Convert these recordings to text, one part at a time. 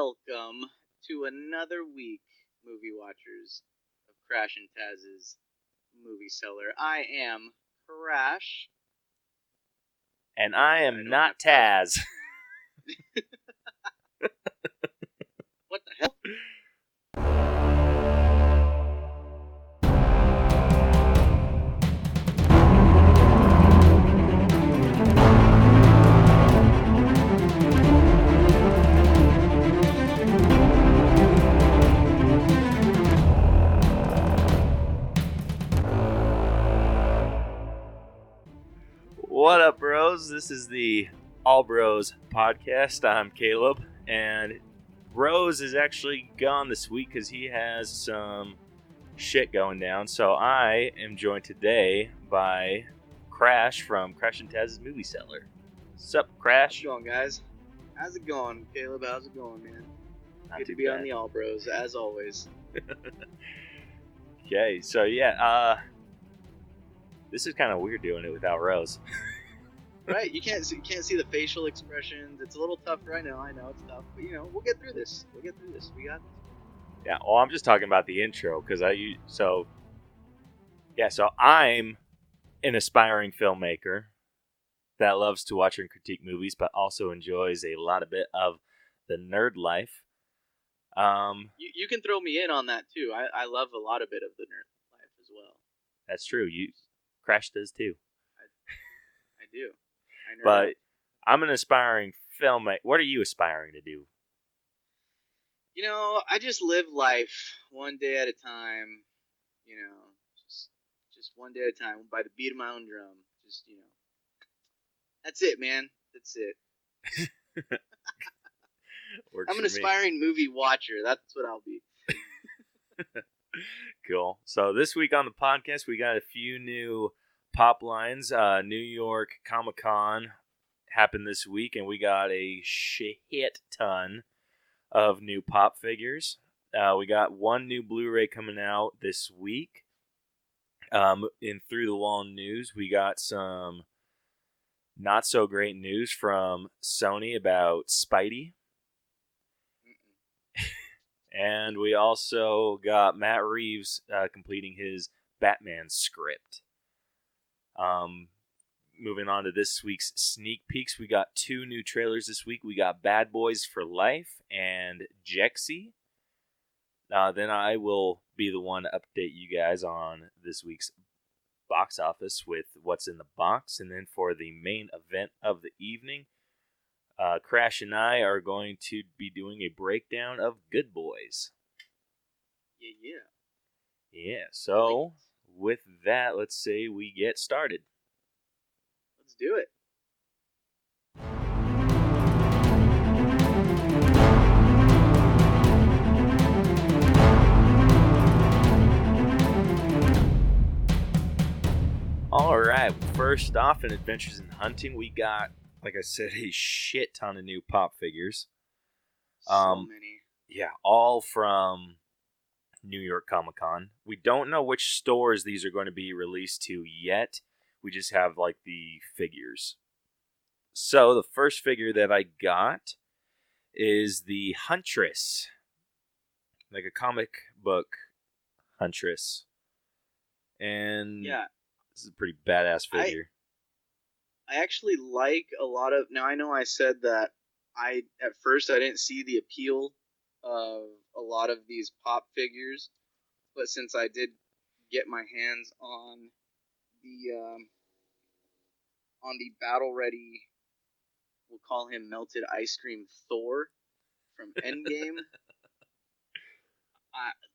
welcome to another week, movie watchers of Crash and Taz's movie Cellar. I am Crash. And I am not Taz. What the hell? What up, bros? This is the All Bros podcast. I'm Caleb, and Rose is actually gone this week because he has some shit going down. So I am joined today by Crash from Crash and Taz's Movie Cellar. Sup, Crash? How's it going, guys? How's it going, Caleb? How's it going, man? Not Good too to be bad. on the All Bros, as always. Okay, so this is kind of weird doing it without Rose. Right? You can't see the facial expressions. It's a little tough right now. I know it's tough, but we'll get through this. We got this. Yeah, well, I'm just talking about the intro because so I'm an aspiring filmmaker that loves to watch and critique movies, but also enjoys a lot of bit of the nerd life. You can throw me in on that too. I love a lot of bit of the nerd life as well. That's true. Crash does too. I do. But I'm an aspiring filmmaker. What are you aspiring to do? I just live life one day at a time. Just one day at a time, by the beat of my own drum. That's it, man. That's it. I'm an aspiring movie watcher. That's what I'll be. Cool. So this week on the podcast, we got a few new pop lines. New York Comic-Con happened this week, and we got a shit ton of new pop figures. We got one new Blu-ray coming out this week. In Through the Wall news, we got some not so great news from Sony about Spidey. And we also got Matt Reeves completing his Batman script. Moving on to this week's sneak peeks, we got two new trailers this week. We got Bad Boys for Life and Jexi. Then I will be the one to update you guys on this week's box office with what's in the box. And then for the main event of the evening, Crash and I are going to be doing a breakdown of Good Boys. Yeah, so with that, let's say we get started. Let's do it. All right, first off in Adventures in Hunting, we got, like I said, a shit ton of new pop figures. So many. Yeah, all from New York Comic-Con. We don't know which stores these are going to be released to yet. We just have, the figures. So, the first figure that I got is the Huntress. Like a comic book Huntress. And yeah, this is a pretty badass figure. I actually like a lot of... Now, I know I said that at first I didn't see the appeal of a lot of these pop figures, but since I did get my hands on the battle ready, we'll call him Melted Ice Cream Thor from Endgame.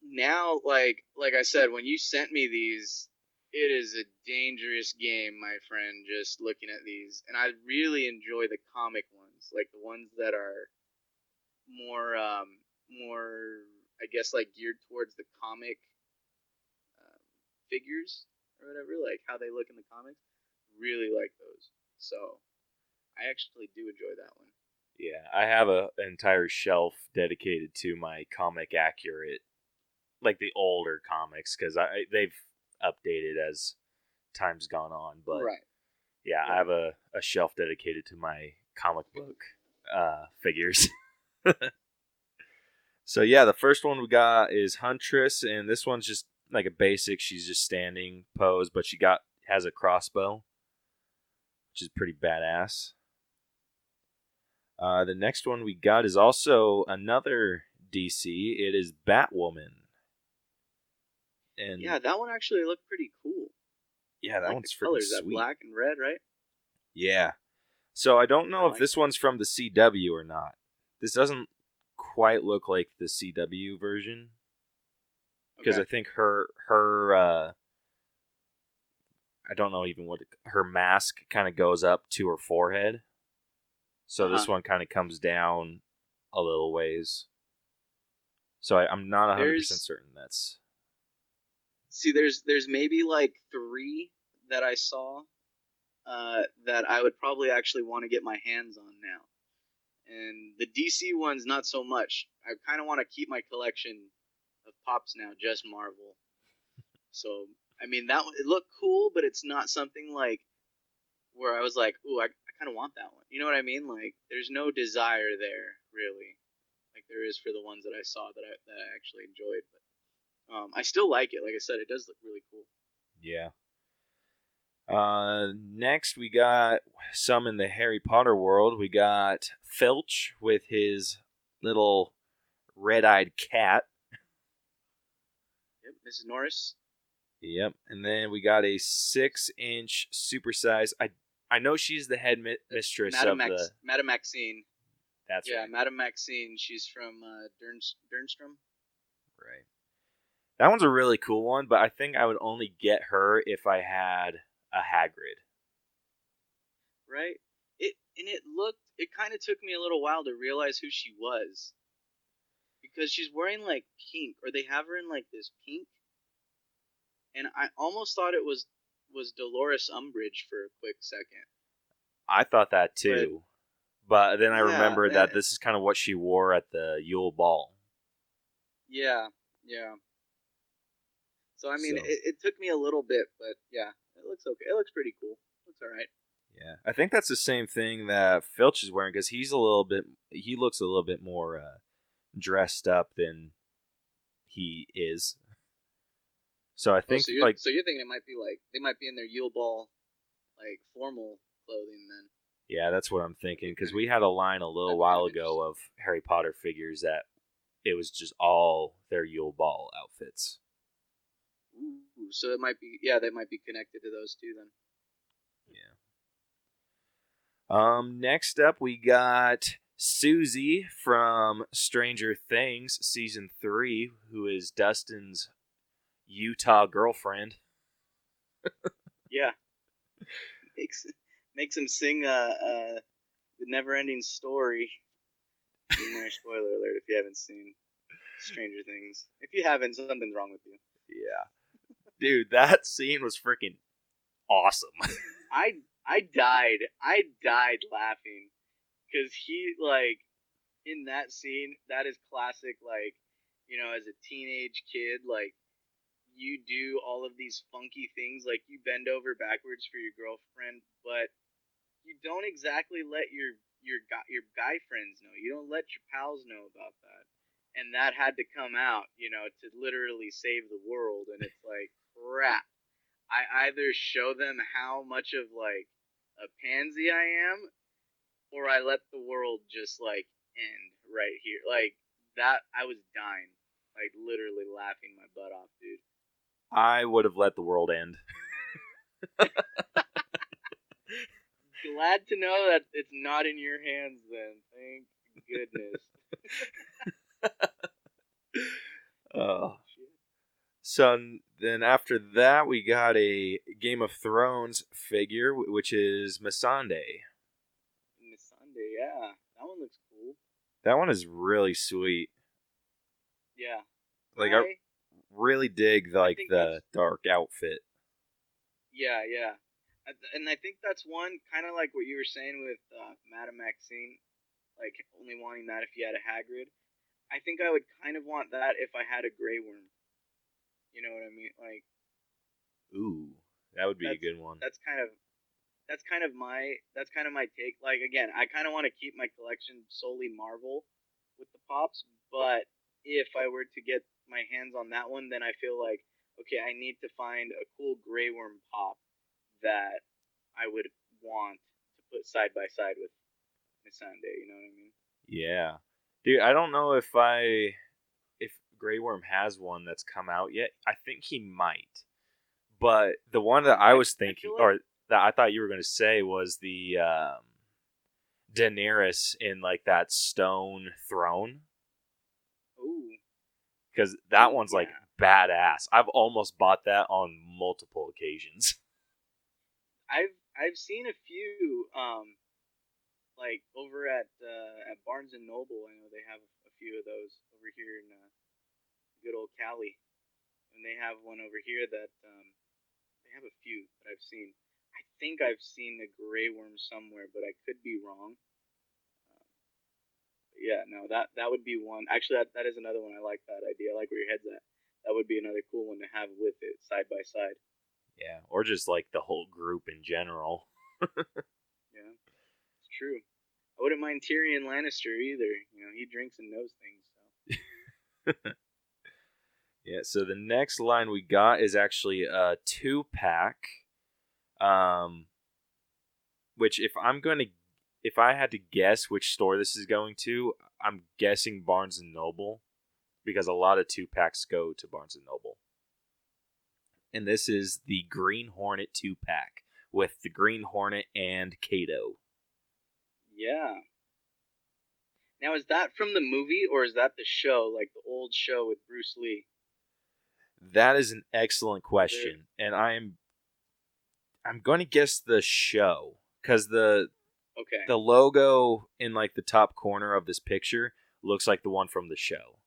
Now, like I said, when you sent me these, it is a dangerous game, my friend, just looking at these. And I really enjoy the comic ones, like the ones that are more, I guess, geared towards the comic figures or whatever, like how they look in the comics. Really like those. So I actually do enjoy that one. Yeah, I have an entire shelf dedicated to my comic accurate, like the older comics, because they've updated as time's gone on. But right. Yeah, I have a shelf dedicated to my comic book figures. So yeah, the first one we got is Huntress, and this one's just like a basic. She's just standing pose, but has a crossbow, which is pretty badass. The next one we got is also another DC. It is Batwoman. And yeah, that one actually looked pretty cool. yeah, that like one's the freaking colors, that sweet. black and red, right? Yeah. So I don't know if like this one's from the CW or not. This doesn't quite look like the CW version because Okay. I think her I don't know even what her mask kind of goes up to her forehead. So this one kind of comes down a little ways. So I'm not 100% certain that's. See, there's maybe like 3 that I saw that I would probably actually want to get my hands on now. And the DC ones, not so much. I kind of want to keep my collection of pops now, just Marvel. So, I mean, that one, it looked cool, but it's not something like where I was like, ooh, I kind of want that one. You know what I mean? Like, there's no desire there, really. Like there is for the ones that I saw that I actually enjoyed. But I still like it. Like I said, it does look really cool. Yeah. Next, we got some in the Harry Potter world. We got Filch with his little red-eyed cat. Yep, Mrs. Norris. Yep, and then we got a 6-inch supersize. I know she's the head mistress of the. Madame Maxine. That's yeah, right. Madame Maxine. She's from Durnstrom. Right. That one's a really cool one, but I think I would only get her if I had a Hagrid. Right. It kind of took me a little while to realize who she was because she's wearing like pink, or they have her in like this pink, and I almost thought it was Dolores Umbridge for a quick second. I thought that too, but then I Yeah, remembered that this is kind of what she wore at the Yule Ball. yeah. So I mean, it took me a little bit, but yeah, it looks okay. It looks pretty cool. Looks all right. Yeah, I think that's the same thing that Filch is wearing because he looks a little bit more dressed up than he is. So I think So you're thinking it might be like they might be in their Yule Ball like formal clothing then. yeah, that's what I'm thinking because we had a line a little while ago of Harry Potter figures that it was just all their Yule Ball outfits. Ooh, so it might be they might be connected to those two then. Yeah. Next up we got Susie from Stranger Things season 3, who is Dustin's Utah girlfriend. Yeah, makes him sing the never-ending story. Spoiler alert if you haven't seen Stranger Things. If you haven't, something's wrong with you. Yeah, dude, that scene was freaking awesome. I died laughing because he like in that scene, that is classic. Like, as a teenage kid, like you do all of these funky things, like you bend over backwards for your girlfriend, but you don't exactly let your guy friends know. You don't let your pals know about that, and that had to come out, to literally save the world. And it's like crap. I either show them how much of like a pansy I am, or I let the world just like end right here. Like that, I was dying, like literally laughing my butt off, dude. I would have let the world end. Glad to know that it's not in your hands then. Thank goodness. Oh. So then after that, we got a Game of Thrones figure, which is Missandei. Sunday, yeah. That one looks cool. That one is really sweet. Yeah. Like I really dig the dark outfit. Yeah. And I think that's one kind of like what you were saying with Madame Maxine, like only wanting that if you had a Hagrid. I think I would kind of want that if I had a Grey Worm. You know what I mean? Like, ooh, that would be a good one. That's kind of my take. Like again, I kind of want to keep my collection solely Marvel with the pops, but if I were to get my hands on that one, then I feel like, okay, I need to find a cool Grey Worm pop that I would want to put side by side with Missandei. You know what I mean? Yeah, dude. I don't know if Grey Worm has one that's come out yet. I think he might. But the one that I was I thinking, feel like, or that I thought you were going to say, was the Daenerys in like that stone throne, ooh, because that one's like yeah. badass. I've almost bought that on multiple occasions. I've seen a few like over at Barnes and Noble. I know they have a few of those over here in good old Cali, and they have one over here that they have a few that I've seen. I think I've seen the Grey Worm somewhere, but I could be wrong. But yeah, no, that would be one. Actually, that is another one. I like that idea. I like where your head's at. That would be another cool one to have with it side by side. Yeah, or just like the whole group in general. Yeah, it's true. I wouldn't mind Tyrion Lannister either. You know, he drinks and knows things. So Yeah, so the next line we got is actually a 2-pack. Um, which if I had to guess which store this is going to, I'm guessing Barnes and Noble, because a lot of 2-packs go to Barnes and Noble. And this is the Green Hornet 2-pack with the Green Hornet and Kato. yeah. Now, is that from the movie or is that the show, like the old show with Bruce Lee? That is an excellent Was there? question, and I'm going to guess the show, because Okay. the logo in like the top corner of this picture looks like the one from the show.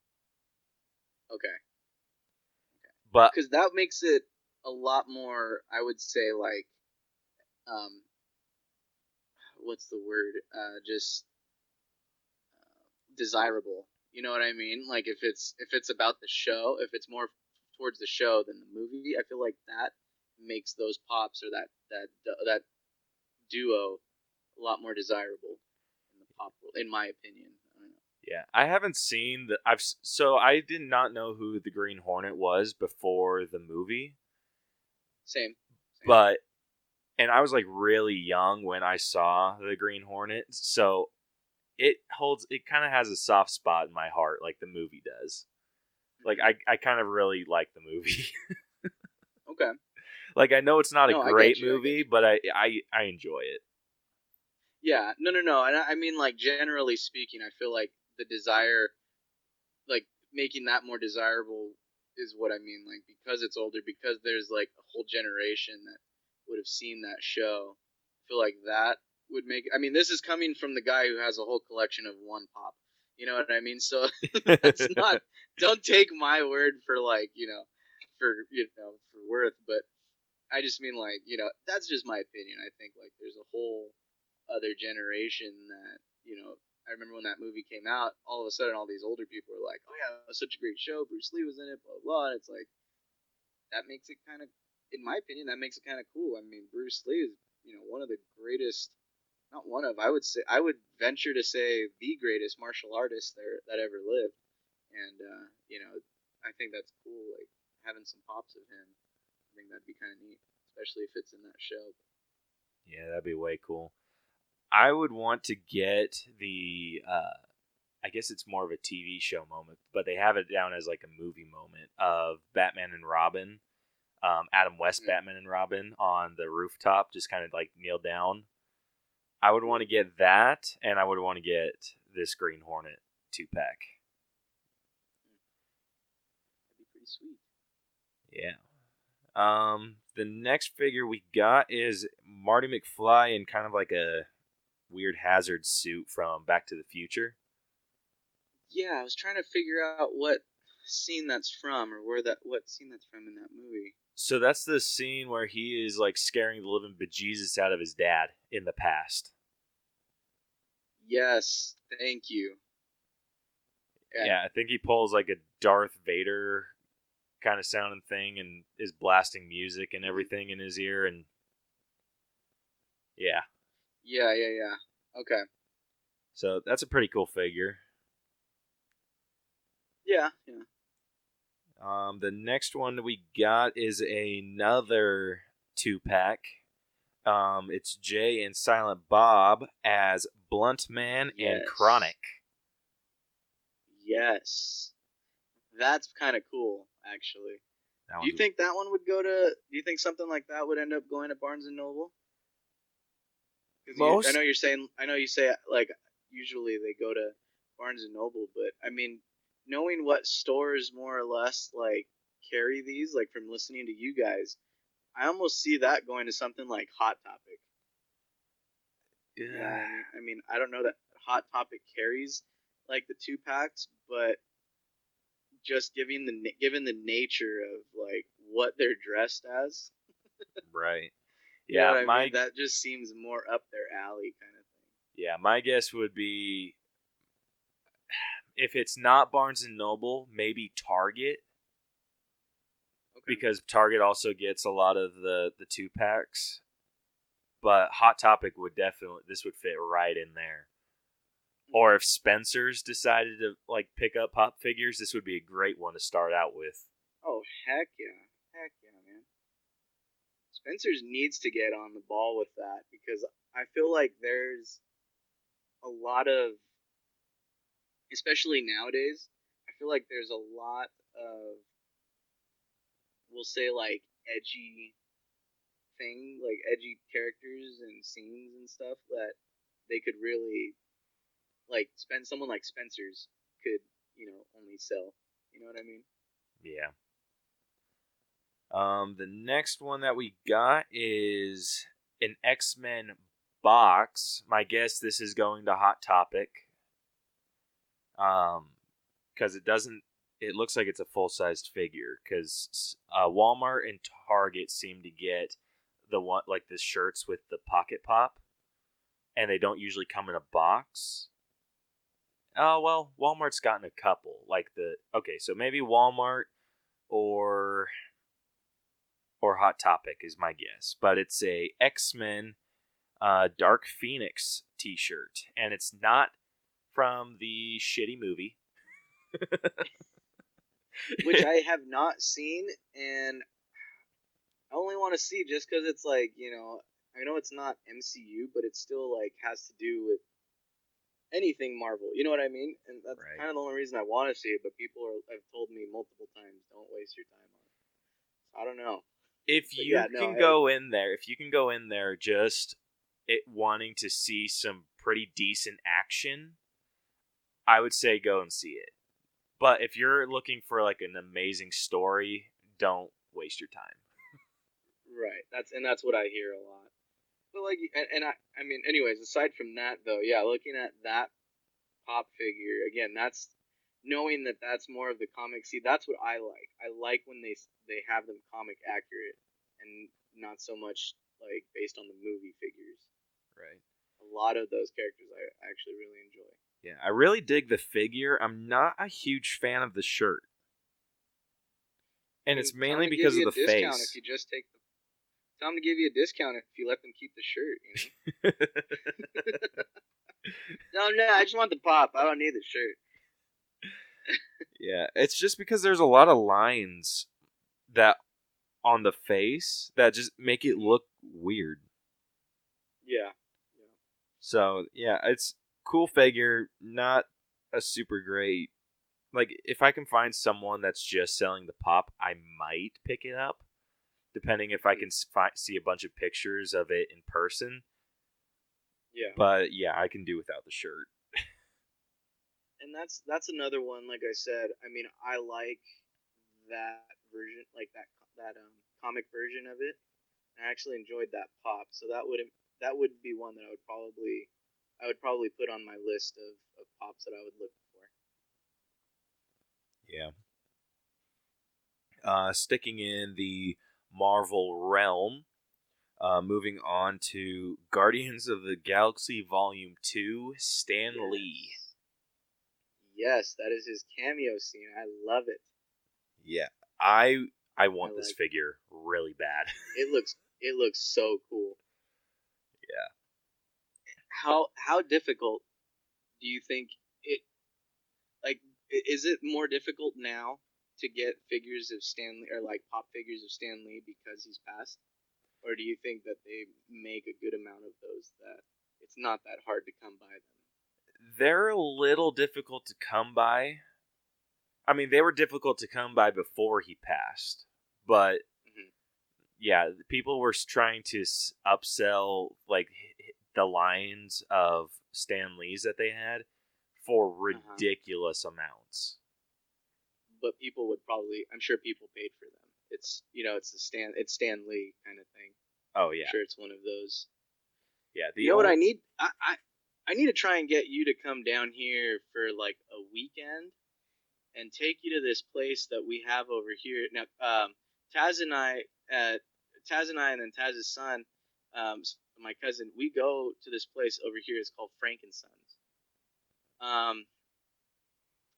Okay. But Because that makes it a lot more, I would say, like, um, what's the word? Just desirable. You know what I mean? Like if it's about the show, if it's more towards the show than the movie, I feel like that makes those pops or that duo a lot more desirable in the pop world, in my opinion. I don't know. yeah, I haven't seen so I did not know who the Green Hornet was before the movie, Same, same. but and I was like really young when I saw the Green Hornet, so it kind of has a soft spot in my heart like the movie does. Like Mm-hmm. I kind of really like the movie. Okay. Like I know it's not a No, I great get you. I get movie, you. but I enjoy it. Yeah. No, no, no. And I mean, like generally speaking, I feel like the desire, like making that more desirable, is what I mean. Like because it's older, because there's like a whole generation that would have seen that show. I feel like that would make. I mean, this is coming from the guy who has a whole collection of one pop. You know what I mean? So that's not. Don't take my word for like for worth, but I just mean like that's just my opinion. I think like there's a whole other generation that I remember when that movie came out, all of a sudden all these older people were like, "Oh yeah, it was such a great show. Bruce Lee was in it, blah blah." Blah. And it's like that makes it kind of, in my opinion, that makes it kind of cool. I mean, Bruce Lee is one of the greatest, not one of, I would venture to say the greatest martial artist that ever lived, and I think that's cool. Like having some pops of him, I think that'd be kind of neat, especially if it's in that show. Yeah, that'd be way cool. I would want to get the I guess it's more of a TV show moment, but they have it down as like a movie moment of Batman and Robin, Adam West Mm-hmm. Batman and Robin on the rooftop, just kind of like kneel down. I would want Cool. to get that, and I would want to get this Green Hornet 2-pack. That'd be pretty sweet. Yeah. The next figure we got is Marty McFly in kind of like a weird hazard suit from Back to the Future. Yeah, I was trying to figure out what scene that's from, or what scene that's from in that movie. So that's the scene where he is like scaring the living bejesus out of his dad in the past. Yes, thank you. Okay. Yeah, I think he pulls like a Darth Vader kind of sounding thing and is blasting music and Mm-hmm. everything in his ear, and yeah. Yeah, yeah, yeah. Okay. So that's a pretty cool figure. Yeah, yeah. The next one we got is another 2-pack. It's Jay and Silent Bob as Blunt Man and Yes. Chronic. Yes. That's kind of cool, actually. That Do you one's think that one would go to? Do you think something like that would end up going to Barnes and Noble? Because I know most. you're saying, I know you say like usually they go to Barnes and Noble, but I mean, knowing what stores more or less like carry these, like from listening to you guys, I almost see that going to something like Hot Topic. You know what I mean? I mean, I don't know that Hot Topic carries like the 2 packs, but just given the nature of like what they're dressed as, Right. you know Yeah, what I mean? my That just seems more up their alley kind of thing. my guess would be if it's not Barnes and Noble, maybe Target, Okay. because Target also gets a lot of the 2-packs. But Hot Topic would definitely, this would fit right in there. Or if Spencer's decided to like pick up pop figures, this would be a great one to start out with. Oh heck yeah, man. Spencer's needs to get on the ball with that because I feel like there's a lot of, especially nowadays, I feel like there's a lot of, we'll say like edgy characters and scenes and stuff that they could really like spend someone like Spencer's could, only sell. You know what I mean? Yeah. The next one that we got is an X-Men box. My guess this is going to Hot Topic. Because it doesn't. It looks like it's a full-sized figure. Because Walmart and Target seem to get the one like the shirts with the pocket pop, and they don't usually come in a box. Oh well, Walmart's gotten a couple. So maybe Walmart or Hot Topic is my guess, but it's a X-Men Dark Phoenix T-shirt, and it's not from the shitty movie. Which I have not seen, and I only want to see just because it's like, I know it's not MCU, but it still like has to do with anything Marvel. You know what I mean? And that's Right. kind of the only reason I want to see it. But have told me multiple times, don't waste your time on it. So I don't know. If But you yeah, no, can go in there, just it wanting to see some pretty decent action, I would say go and see it. But if you're looking for like an amazing story, don't waste your time. right. That's what I hear a lot. But like, I mean, anyways, aside from that though, yeah, looking at that pop figure again, that's knowing that that's more of the comic. See, that's what I like. I like when they have them comic accurate and not so much like based on the movie figures. Right. A lot of those characters I actually really enjoy. Yeah, I really dig the figure. I'm not a huge fan of the shirt. I And it's mean, tell them mainly to give because of you the a discount if face. you just take the. Tell them to give you a discount if you let them keep the shirt. No, no, I just want the pop. I don't need the shirt. Yeah, it's just because there's a lot of lines that on the face that just make it look weird. Yeah. Yeah. So, yeah, it's cool figure, not a super great. Like, if I can find someone that's just selling the pop, I might pick it up, depending if I can see a bunch of pictures of it in person. Yeah. But, yeah, I can do without the shirt. And that's another one. Like I said, I mean, I like that version, like that comic version of it. I actually enjoyed that pop, so that would be one that I would probably put on my list of pops that I would look for. Yeah. Sticking in the Marvel realm, moving on to Guardians of the Galaxy Volume 2, Stan Lee. Yes. Yes, that is his cameo scene. I love it. Yeah, I I want this like figure really bad. it looks so cool. Yeah. How difficult do you think it like Is it more difficult now to get figures of Stan Lee, or like pop figures of Stan Lee because he's passed? Or do you think that they make a good amount of those that it's not that hard to come by them? They're a little difficult to come by. I mean, they were difficult to come by before he passed, but Mm-hmm. yeah, people were trying to upsell like the lines of Stan Lee's that they had for Uh-huh. ridiculous amounts. But people would probably, I'm sure people paid for them. It's, it's Stan Lee kind of thing. Oh I'm yeah, sure it's one of those. yeah. You know what I need? I need to try and get you to come down here for like a weekend and take you to this place that we have over here. Now, Taz and I, uh, and then Taz's son, my cousin, we go to this place over here. It's called Frankensons. Um,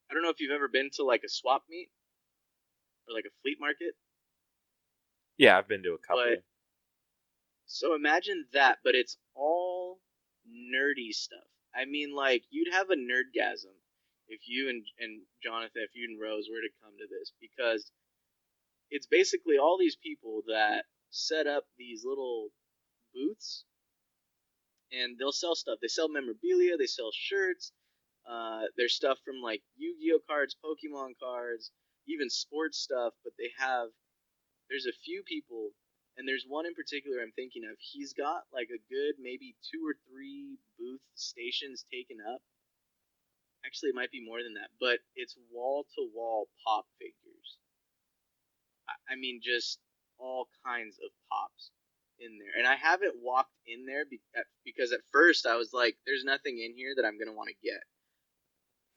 I don't know if you've ever been to like a swap meet or like a flea market, Yeah, I've been to a but couple. so imagine that, but it's all nerdy stuff. I mean, like you'd have a nerdgasm if you and Jonathan, if you and Rose were to come to this, because it's basically all these people that set up these little booths and they'll sell stuff. They sell memorabilia, they sell shirts. There's stuff from like Yu-Gi-Oh cards, Pokemon cards, even sports stuff. But there's a few people, and there's one in particular I'm thinking of. He's got like a good maybe 2 or 3 booth stations taken up. Actually, it might be more than that, but it's wall to wall pop figures. I mean, just all kinds of pops in there. And I haven't walked in there because at first I was like, there's nothing in here that I'm going to want to get.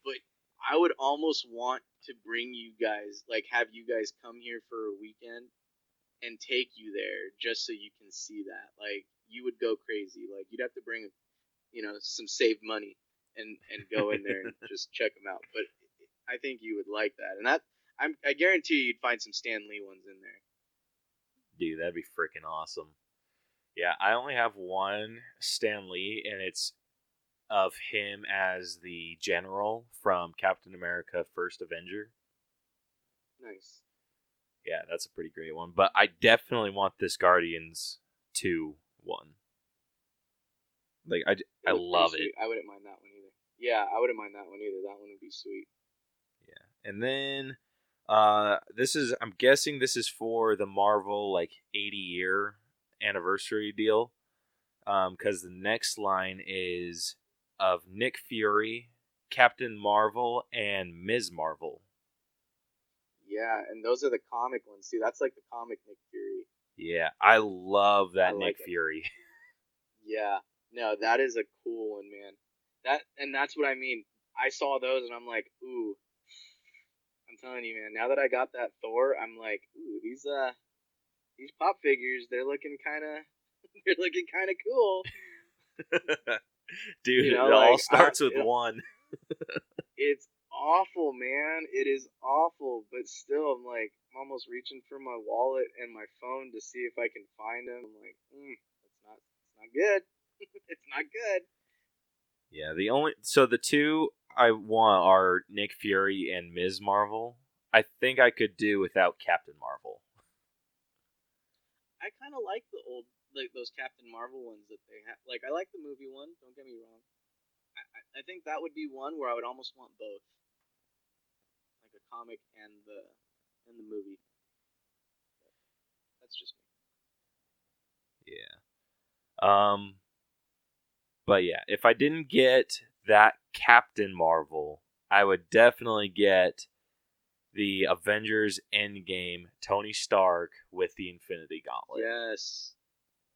But I would almost want to bring you guys, like, have you guys come here for a weekend and take you there just so you can see that. Like, you would go crazy. Like, you'd have to bring, some saved money and go in there and just check them out. But I think you would like that. And I guarantee you'd find some Stan Lee ones in there. Dude, that'd be freaking awesome. Yeah, I only have one Stan Lee, and it's of him as the general from Captain America: First Avenger. Nice. Yeah, that's a pretty great one. But I definitely want this Guardians 2 one. Like I love it. Sweet. I wouldn't mind that one either. Yeah, I wouldn't mind that one either. That one would be sweet. Yeah, and then this is, I'm guessing this is for the Marvel like 80-year anniversary deal. Because the next line is of Nick Fury, Captain Marvel, and Ms. Marvel. Yeah, and those are the comic ones. See, that's like the comic Nick Fury. Yeah, I love that I Nick like it. Fury. Yeah, no, that is a cool one, man. That's what I mean. I saw those and I'm like, ooh, I'm telling you, man. Now that I got that Thor, I'm like, ooh, these pop figures, they're looking kind of, they're looking kind of cool. Dude, You know, it all like starts with one. it's awful, man. It is awful, but still, I'm almost reaching for my wallet and my phone to see if I can find them. I'm like, it's not good. It's not good. Yeah, the two I want are Nick Fury and Ms. Marvel. I think I could do without Captain Marvel. I kind of like like those Captain Marvel ones that they have. Like, I like the movie one. Don't get me wrong. I think that would be one where I would almost want both, like a comic and the movie. That's just me. Yeah. But yeah, if I didn't get that Captain Marvel, I would definitely get the Avengers Endgame Tony Stark with the Infinity Gauntlet. Yes.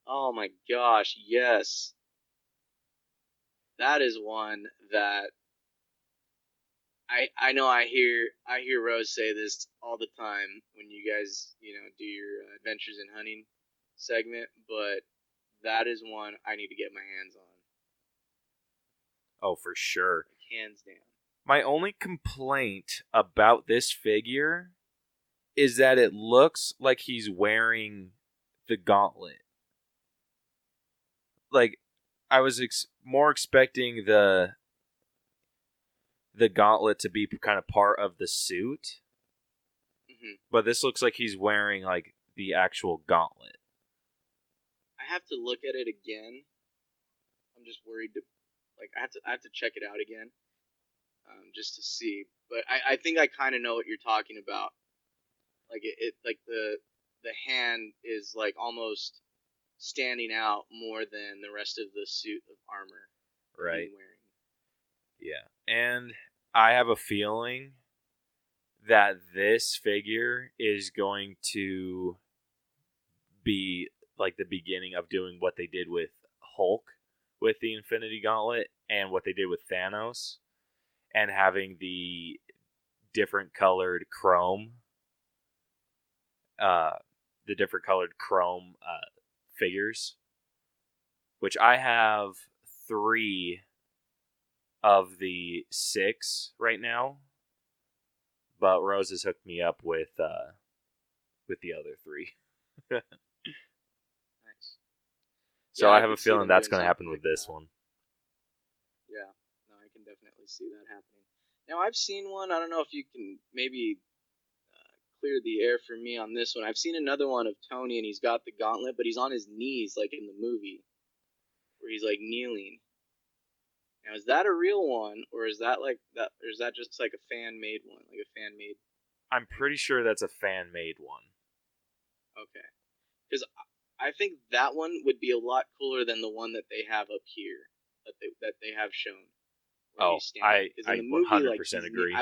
Oh my gosh, yes. That is one that I know I hear Rose say this all the time when you guys, do your adventures in hunting segment, but that is one I need to get my hands on. Oh, for sure. Like, hands down. My only complaint about this figure is that it looks like he's wearing the gauntlet. Like, I was more expecting the gauntlet to be kind of part of the suit. Mm-hmm. But this looks like he's wearing like the actual gauntlet. I have to look at it again. I'm just worried to I have to check it out again, just to see. But I think I kind of know what you're talking about. Like it like the hand is like almost standing out more than the rest of the suit of armor Right. he's wearing. Yeah. And I have a feeling that this figure is going to be like the beginning of doing what they did with Hulk with the Infinity Gauntlet and what they did with Thanos and having the different colored chrome figures, which I have 3 of the 6 right now, but Rose has hooked me up with the other 3. Nice. So Yeah, I I have a could see feeling them that's doing going to happen something with like this that. one. Yeah, no, I can definitely see that happening. Now I've seen one. I don't know if you can maybe clear the air for me on this one. I've seen another one of Tony, and he's got the gauntlet, but he's on his knees, like in the movie, where he's like kneeling. Now, is that a real one, or is that like that, or is that just like a fan made one, like a fan made? I'm pretty sure that's a fan-made one. Okay, because I think that one would be a lot cooler than the one that they have up here, that they have shown where Oh, he's standing. Because in I the movie, like 100% he's agree.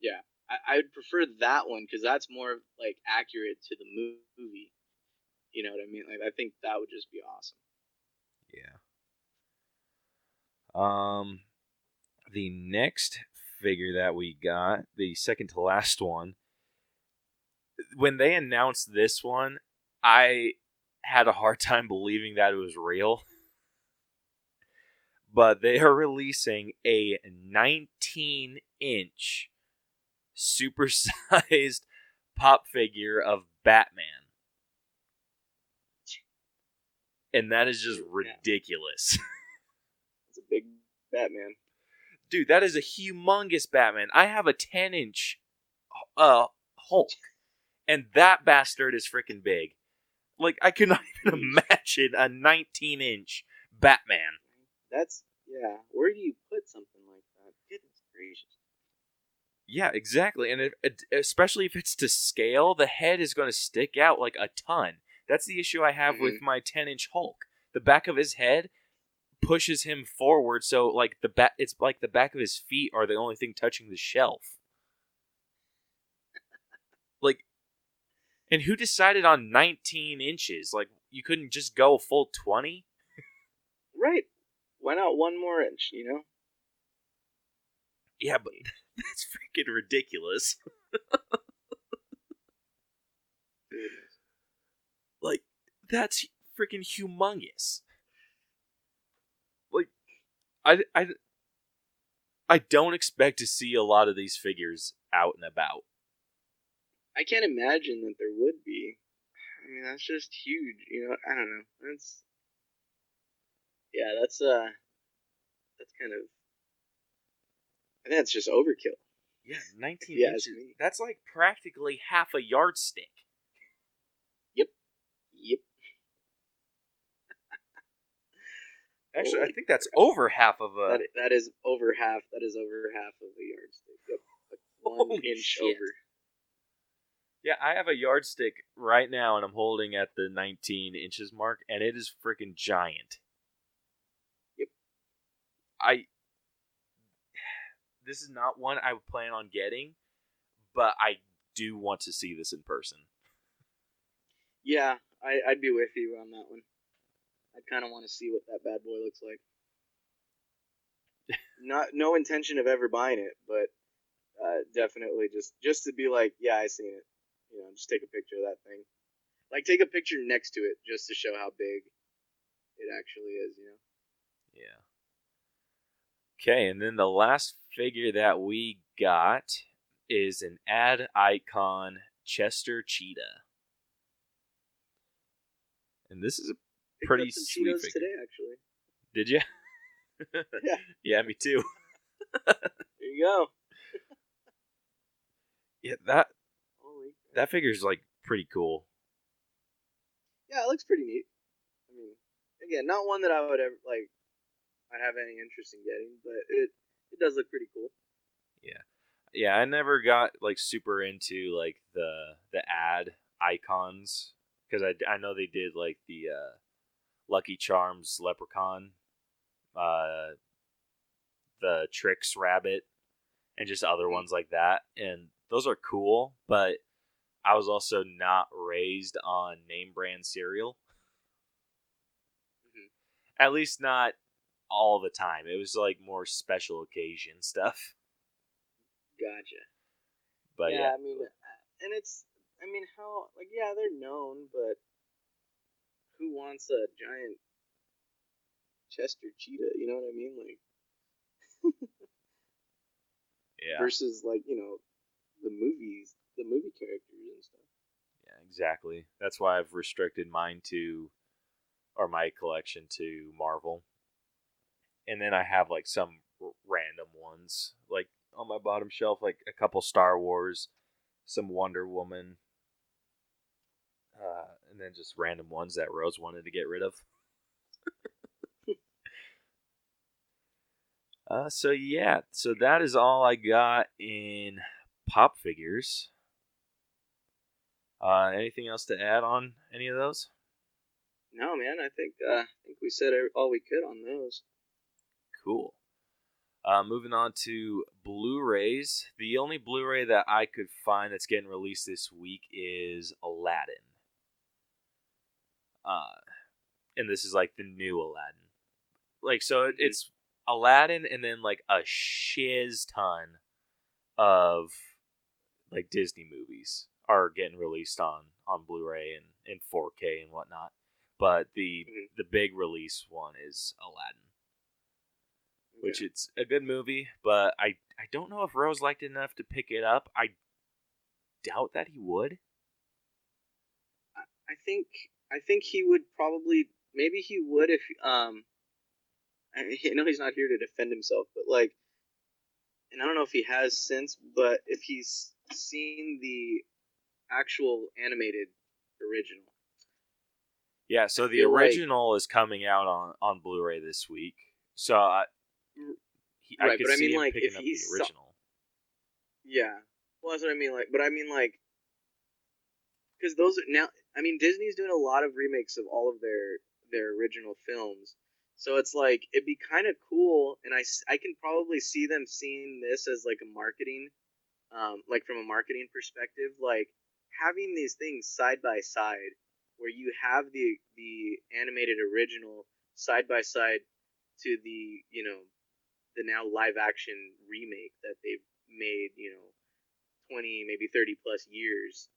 yeah, I would prefer that one because that's more like accurate to the movie. You know what I mean? Like I think that would just be awesome. Yeah. The next figure that we got, the second to last one, when they announced this one, I had a hard time believing that it was real. But they are releasing a 19-inch supersized pop figure of Batman. And that is just ridiculous. It's a big Batman. Dude, that is a humongous Batman. I have a 10-inch Hulk. And that bastard is freaking big. Like, I could not even imagine a 19-inch Batman. Yeah. Where do you put something like that? Goodness gracious. Yeah, exactly. And especially if it's to scale, the head is going to stick out like a ton. That's the issue I have with my 10-inch Hulk. The back of his head pushes him forward, so like it's like the back of his feet are the only thing touching the shelf. Like, and who decided on 19 inches? Like, you couldn't just go full 20? Right. Why not 1 more inch, you know? Yeah, but that's freaking ridiculous. Goodness. Like, that's freaking humongous. Like, I don't expect to see a lot of these figures out and about. I can't imagine that there would be. I mean, that's just huge. You know, I don't know. That's kind of. I think that's just overkill. Yeah, 19 Yeah, inches. That's like practically half a yardstick. Yep. Actually, I think that's over half of a. That is over half. That is over half of a yardstick. Yep. Like 1 inch shit. over. Yeah, I have a yardstick right now, and I'm holding at the 19 inches mark, and it is freaking giant. Yep. This is not one I would plan on getting, but I do want to see this in person. Yeah, I'd be with you on that one. I'd kind of want to see what that bad boy looks like. No intention of ever buying it, but definitely just to be like, yeah, I seen it. You know, just take a picture of that thing. Like, take a picture next to it just to show how big it actually is. You know. Yeah. Okay, and then the last figure that we got is an ad icon Chester Cheetah. And this is a pretty sweet figure. Today, actually. Did you? Yeah. Yeah, me too. There you go. Yeah, Holy crap. that figure's like pretty cool. Yeah, it looks pretty neat. I mean, again, not one that I would ever like. I'd have any interest in getting, but it does look pretty cool. Yeah, I never got like super into like the ad icons because I know they did like the Lucky Charms leprechaun, uh, the Tricks rabbit, and just other Mm-hmm. ones like that, and those are cool. But I was also not raised on name brand cereal, Mm-hmm. at least not all the time. It was like more special occasion stuff. Gotcha. But yeah, Yeah, I mean, and I mean, how, like, yeah, they're known, but who wants a giant Chester cheetah? You know what I mean? Like, yeah, versus, like, the movie characters and stuff. yeah, exactly. That's why I've restricted mine to, or my collection to Marvel. And then I have like some random ones, like on my bottom shelf, like a couple Star Wars, some Wonder Woman, and then just random ones that Rose wanted to get rid of. So yeah, so that is all I got in pop figures. Anything else to add on any of those? No, man, I think we said all we could on those. Cool. Moving on to Blu-rays. The only Blu-ray that I could find that's getting released this week is Aladdin. Uh, and this is like the new Aladdin. Like, so it's Aladdin and then like a shiz ton of like Disney movies are getting released on Blu-ray and in 4K and whatnot. But Mm-hmm. the big release one is Aladdin, which Okay. it's a good movie, but I don't know if Rose liked it enough to pick it up. I doubt that he would. I think I think he would probably maybe he would if I know he's not here to defend himself, but like, and I don't know if he has since, but if he's seen the actual animated original, Yeah, I so the feel like original is coming out on Blu-ray this week. So I right, could but I see mean him like if picking up the he's original. yeah, well that's what I mean like, but I mean like because those are now I mean Disney's doing a lot of remakes of all of their original films. So it's like it'd be kind of cool, and I can probably see them seeing this as like a marketing like from a marketing perspective, like having these things side by side, where you have the animated original side by side to the the now live action remake that they've made 20 maybe 30 plus years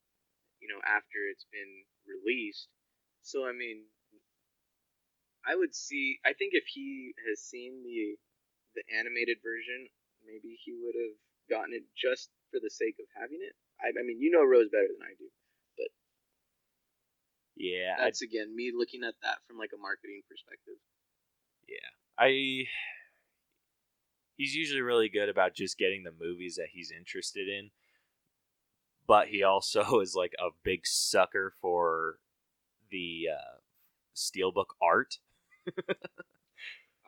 after it's been released. So I mean, I think if he has seen the animated version, maybe he would have gotten it just for the sake of having it. I mean, you know Rose better than I do, but Yeah, that's again me looking at that from like a marketing perspective. yeah. I He's usually really good about just getting the movies that he's interested in, but he also is like a big sucker for the steelbook art.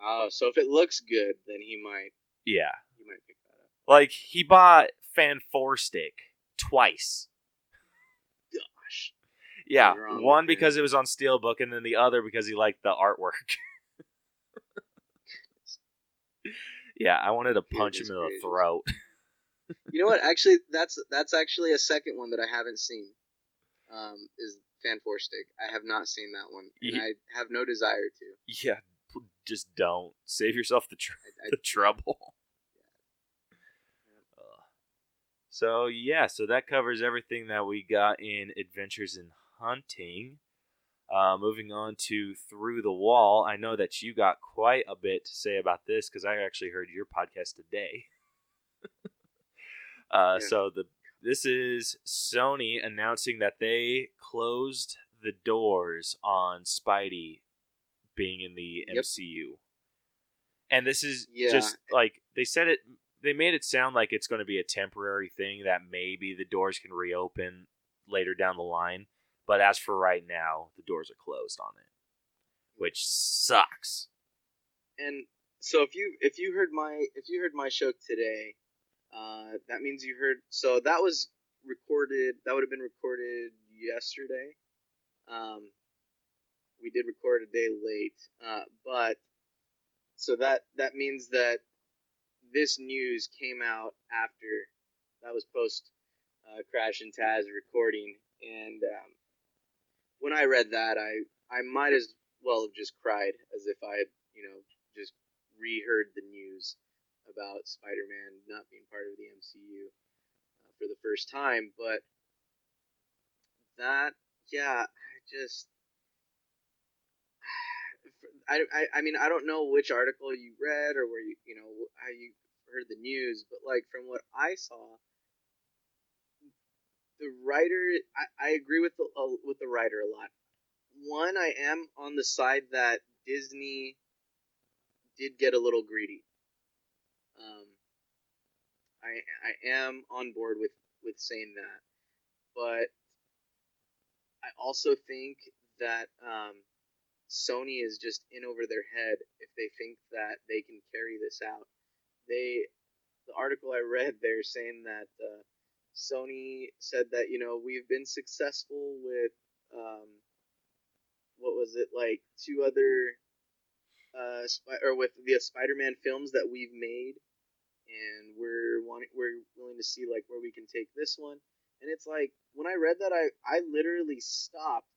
Oh, so if it looks good, then Yeah, he might pick that up. like he bought Fan Four Stick twice. Gosh, Yeah, something's wrong with one him. because it was on steelbook, and then the other because he liked the artwork. Yeah, I wanted to punch him Goodness in the gracious. throat. You know what? Actually, that's actually a second one that I haven't seen. Is Fan Four Stick. I have not seen that one, and I have no desire to. Yeah, just don't save yourself I the trouble. So yeah, so that covers everything that we got in Adventures in Hunting. Moving on to Through the Wall, I know that you got quite a bit to say about this because I actually heard your podcast today. Yeah. This is Sony announcing that they closed the doors on Spidey being in the Yep. MCU. And this is Yeah, just like they said it. They made it sound like it's going to be a temporary thing that maybe the doors can reopen later down the line. But as for right now, the doors are closed on it, which sucks. and so if you heard my show today, that means you heard. So that was recorded. That would have been recorded yesterday. Um, we did record a day late, but so that means that this news came out after that was post Crash and Taz recording, and when I read that, I might as well have just cried as if I had just reheard the news about Spider-Man not being part of the MCU for the first time. But that, yeah, I mean, I don't know which article you read or where how you heard the news, but like from what I saw, the writer, I agree with the writer a lot. One, I am on the side that Disney did get a little greedy. Um, I am on board with saying that, but I also think that Sony is just in over their head if they think that they can carry this out. The article I read, they're saying that Sony said that we've been successful with what was it, like two other or with the Spider-Man films that we've made, and we're willing to see like where we can take this one. And it's like when I read that, I literally stopped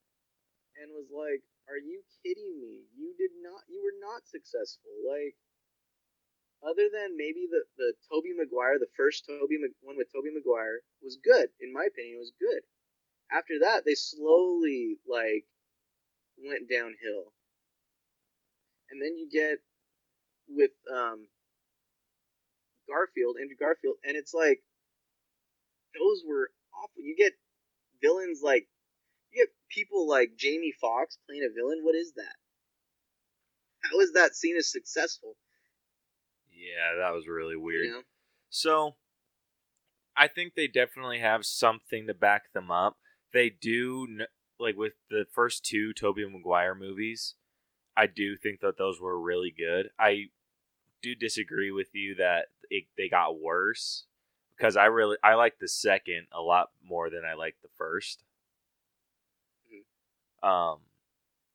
and was like, "Are you kidding me? You were not successful. Like, other than maybe the Tobey Maguire, the first one with Tobey Maguire was good in my opinion. It was good. After that, they slowly like went downhill, and then you get with Andrew Garfield, and it's like those were awful. You get villains like you get people like Jamie Foxx playing a villain. What is that? How is that seen as successful? Yeah, that was really weird. You know? So I think they definitely have something to back them up. They do, like with the first two Tobey Maguire movies, I do think that those were really good. I do disagree with you that they got worse because I like the second a lot more than I like the first. Um,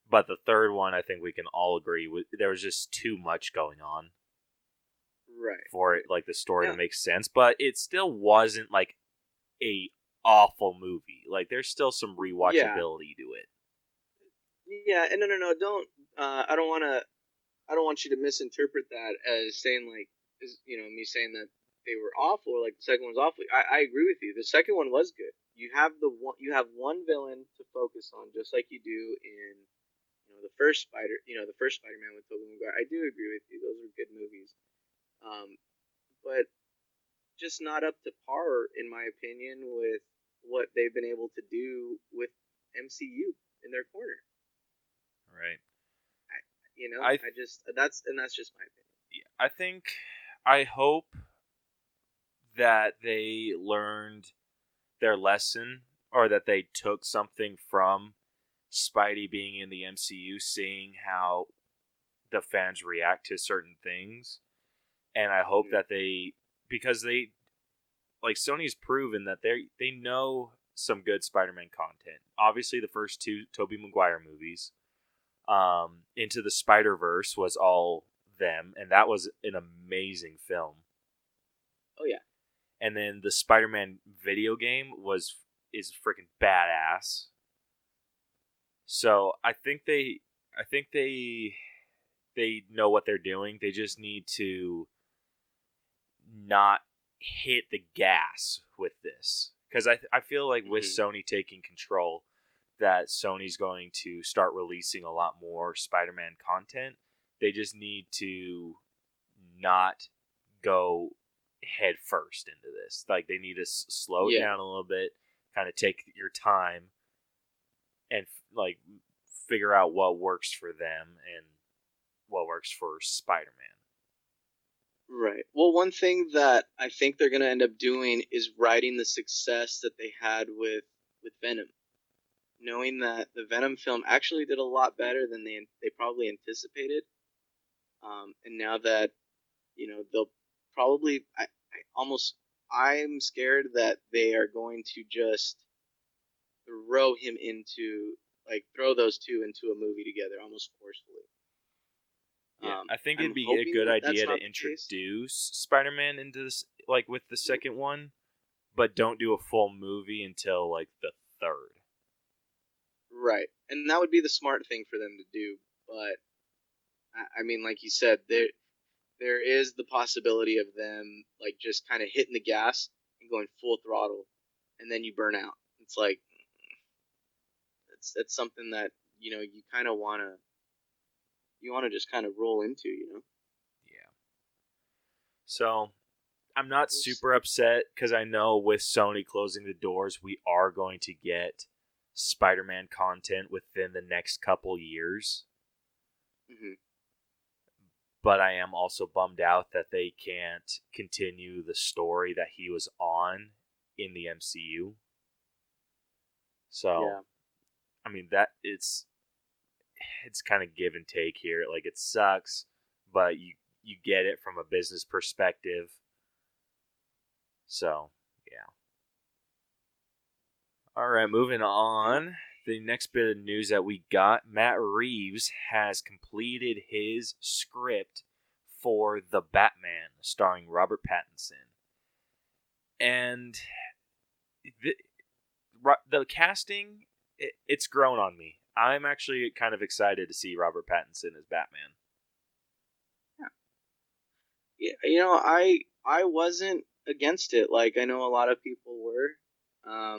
but the third one, I think we can all agree with there was just too much going on Right. for it, like the story Yeah. to make sense. But it still wasn't like a awful movie. Like there's still some rewatchability to it. Yeah, and no, don't. I don't want to. I don't want you to misinterpret that as saying like, me saying that they were awful or like the second one was awful. I agree with you. The second one was good. You have you have one villain to focus on, just like you do in the first Spider-Man with Tobey Maguire. I do agree with you. Those are good movies. But just not up to par in my opinion with what they've been able to do with MCU in their corner. Right. I just that's just my opinion. I think I hope that they learned their lesson or that they took something from Spidey being in the MCU, seeing how the fans react to certain things. And I hope that because they like Sony's proven that they know some good Spider-Man content. Obviously the first two Tobey Maguire movies. Into the Spider-Verse was all them, and that was an amazing film. Oh yeah. And then the Spider-Man video game is freaking badass. So I think they know what they're doing. They just need to not hit the gas with this because I feel like with Sony taking control, that Sony's going to start releasing a lot more Spider-Man content. They just need to not go head first into this. Like they need to slow it down a little bit, kind of take your time, and like figure out what works for them and what works for Spider-Man. Right. Well, one thing that I think they're going to end up doing is riding the success that they had with Venom, knowing that the Venom film actually did a lot better than they probably anticipated. And now that they'll probably, I'm scared that they are going to just throw those two into a movie together almost forcefully. Yeah, I think I'm it'd be a hoping good that that's idea to not the case. introduce Spider-Man into this, like with the second one, but don't do a full movie until like the third. Right. And that would be the smart thing for them to do. But I mean, like you said, there is the possibility of them like just kind of hitting the gas and going full throttle, and then you burn out. It's like it's something that you kind of want to just kind of roll into. Yeah. So I'm not We'll super upset because I know with Sony closing the doors, we are going to get Spider-Man content within the next couple years. hmm But I am also bummed out that they can't continue the story that he was on in the MCU. So, Yeah. I mean that it's kind of give and take here. Like it sucks, but you get it from a business perspective. So, yeah. All right, moving on. The next bit of news that we got, Matt Reeves has completed his script for The Batman, starring Robert Pattinson. And the casting, it's grown on me. I'm actually kind of excited to see Robert Pattinson as Batman. Yeah. I wasn't against it. Like I know a lot of people were. I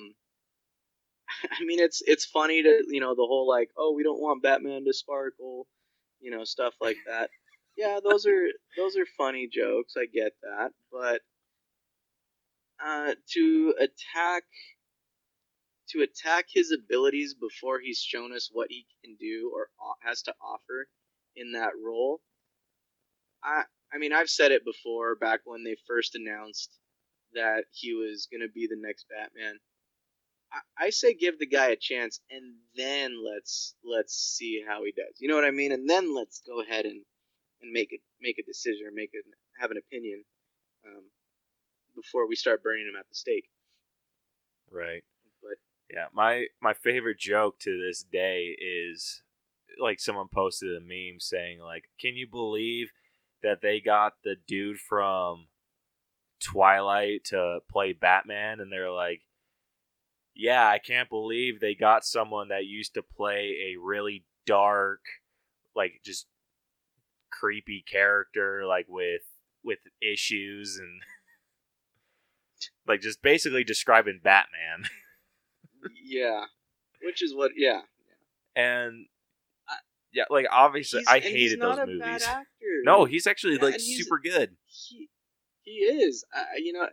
mean, it's funny to the whole like, oh, we don't want Batman to sparkle, stuff like that. Yeah, those are funny jokes. I get that, but to attack his abilities before he's shown us what he can do or has to offer in that role. I mean, I've said it before back when they first announced that he was going to be the next Batman. I say give the guy a chance, and then let's see how he does. You know what I mean? And then let's go ahead and make a decision or have an opinion um, before we start burning him at the stake. Right. But Yeah, my favorite joke to this day is like someone posted a meme saying like, "Can you believe that they got the dude from Twilight to play Batman?" And they're like, "Yeah, I can't believe they got someone that used to play a really dark, like just creepy character like with issues and like just basically describing Batman." yeah, which is what yeah. And I, yeah, like obviously I he's hated not those a bad movies. actor. No, he's actually Yeah, like and super good. he is.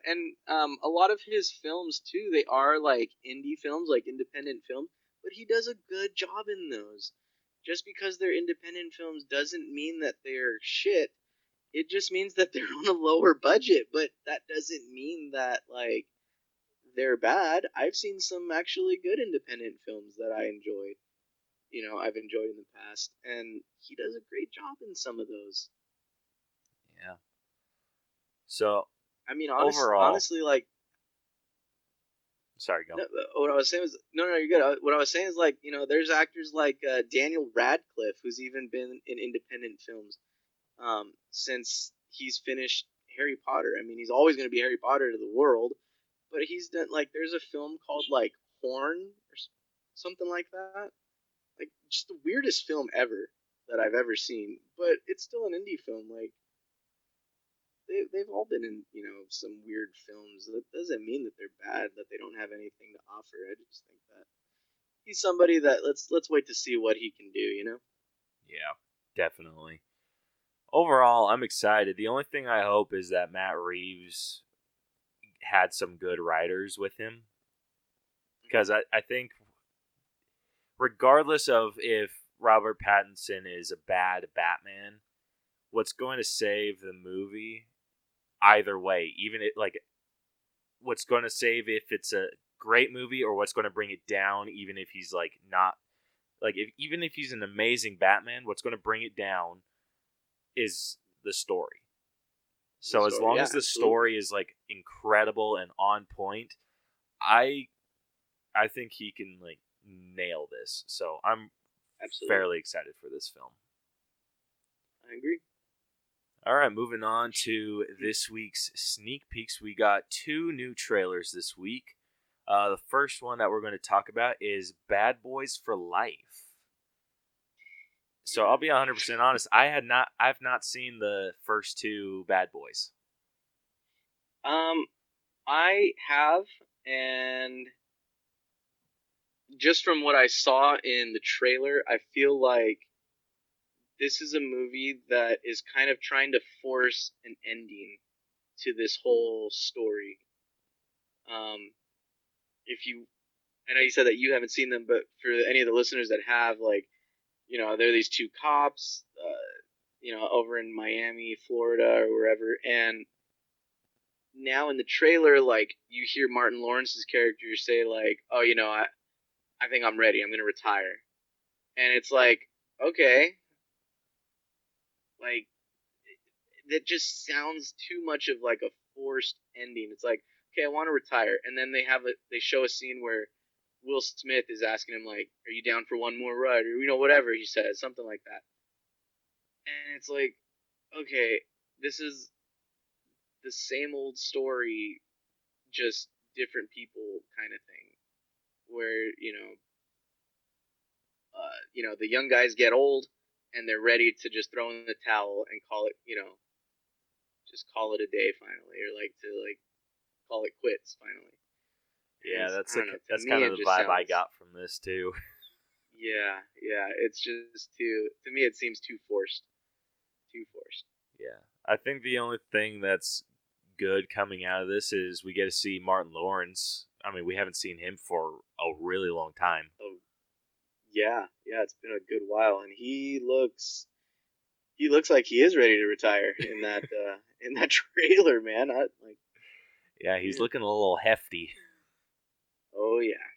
And a lot of his films too. They are like indie films, like independent films, but he does a good job in those. Just because they're independent films doesn't mean that they're shit. It just means that they're on a lower budget, but that doesn't mean that like they're bad. I've seen some actually good independent films that I enjoyed. I've enjoyed in the past, and he does a great job in some of those. Yeah. So I mean, overall, honestly, like sorry, go. no, what I was saying was no, you're good. What I was saying is like there's actors like Daniel Radcliffe who's even been in independent films since he's finished Harry Potter. I mean, he's always going to be Harry Potter to the world, but he's done like there's a film called like Horn or something like that. Like just the weirdest film ever that I've ever seen, but it's still an indie film. Like they've all been in some weird films. That doesn't mean that they're bad, that they don't have anything to offer. I just think that he's somebody that let's wait to see what he can do. Yeah, definitely. Overall, I'm excited. The only thing I hope is that Matt Reeves had some good writers with him. Because I think, regardless of if Robert Pattinson is a bad Batman, what's going to save the movie either way. Even it like what's going to save if it's a great movie, or what's going to bring it down, even if he's like not like even if he's an amazing Batman, what's going to bring it down is the story. So as long as the story is like incredible and on point, I think he can like nail this. So I'm fairly excited for this film. I agree. All right, moving on to this week's sneak peeks. We got 2 new trailers this week. The first one that we're going to talk about is Bad Boys for Life. So I'll be 100% honest. I've not seen the first 2 Bad Boys. I have, and just from what I saw in the trailer, I feel like this is a movie that is kind of trying to force an ending to this whole story. I know you said that you haven't seen them, but for any of the listeners that have, like, there are these 2 cops, over in Miami, Florida, or wherever, and now in the trailer, like, you hear Martin Lawrence's character say, like, oh, I think I'm ready. I'm going to retire. And it's like, okay. Like, that just sounds too much of, like, a forced ending. It's like, okay, I want to retire. And then they show a scene where Will Smith is asking him, like, are you down for one more ride? Or, whatever he says, something like that. And it's like, okay, this is the same old story, just different people kind of thing. Where, the young guys get old and they're ready to just throw in the towel and call it, just call it a day finally, or like to like call it quits finally. Yeah, that's kind of the vibe I got from this too. Yeah, it's just to me it seems too forced. Yeah, I think the only thing that's good coming out of this is we get to see Martin Lawrence. I mean, we haven't seen him for a really long time. Oh, yeah, it's been a good while, and he looks like he is ready to retire in that in that trailer, man. Yeah, he's looking a little hefty. Oh yeah.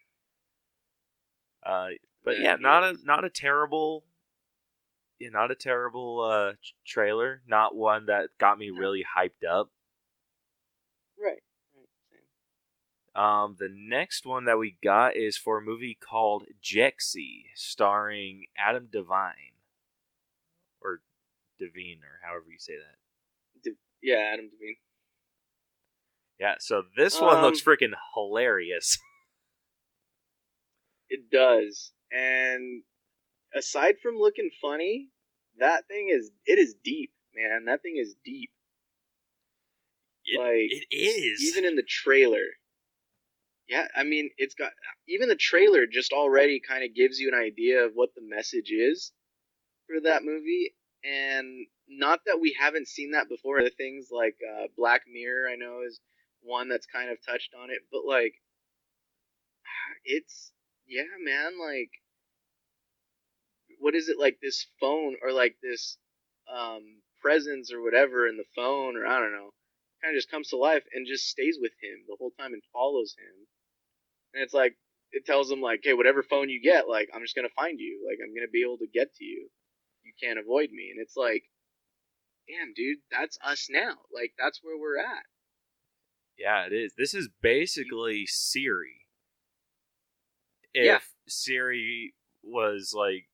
But yeah, not a terrible trailer. Not one that got me really hyped up. Right. The next one that we got is for a movie called Jexi, starring Adam Devine, or Devine, or however you say that. Yeah, Adam Devine. Yeah, so this one looks freaking hilarious. It does, and aside from looking funny, it is deep, man. That thing is deep. It is. Even in the trailer. Yeah, I mean, it's got, even the trailer just already kind of gives you an idea of what the message is for that movie. And not that we haven't seen that before. The things like Black Mirror, I know, is one that's kind of touched on it. But, like, it's, yeah, man, like, what is it, like this phone, or like this presence or whatever in the phone, or I don't know, kind of just comes to life and just stays with him the whole time and follows him. And it's like, it tells him, like, hey, whatever phone you get, like, I'm just going to find you. Like, I'm going to be able to get to you. You can't avoid me. And it's like, damn, dude, that's us now. Like, that's where we're at. Yeah, it is. This is basically Siri. If Siri was like,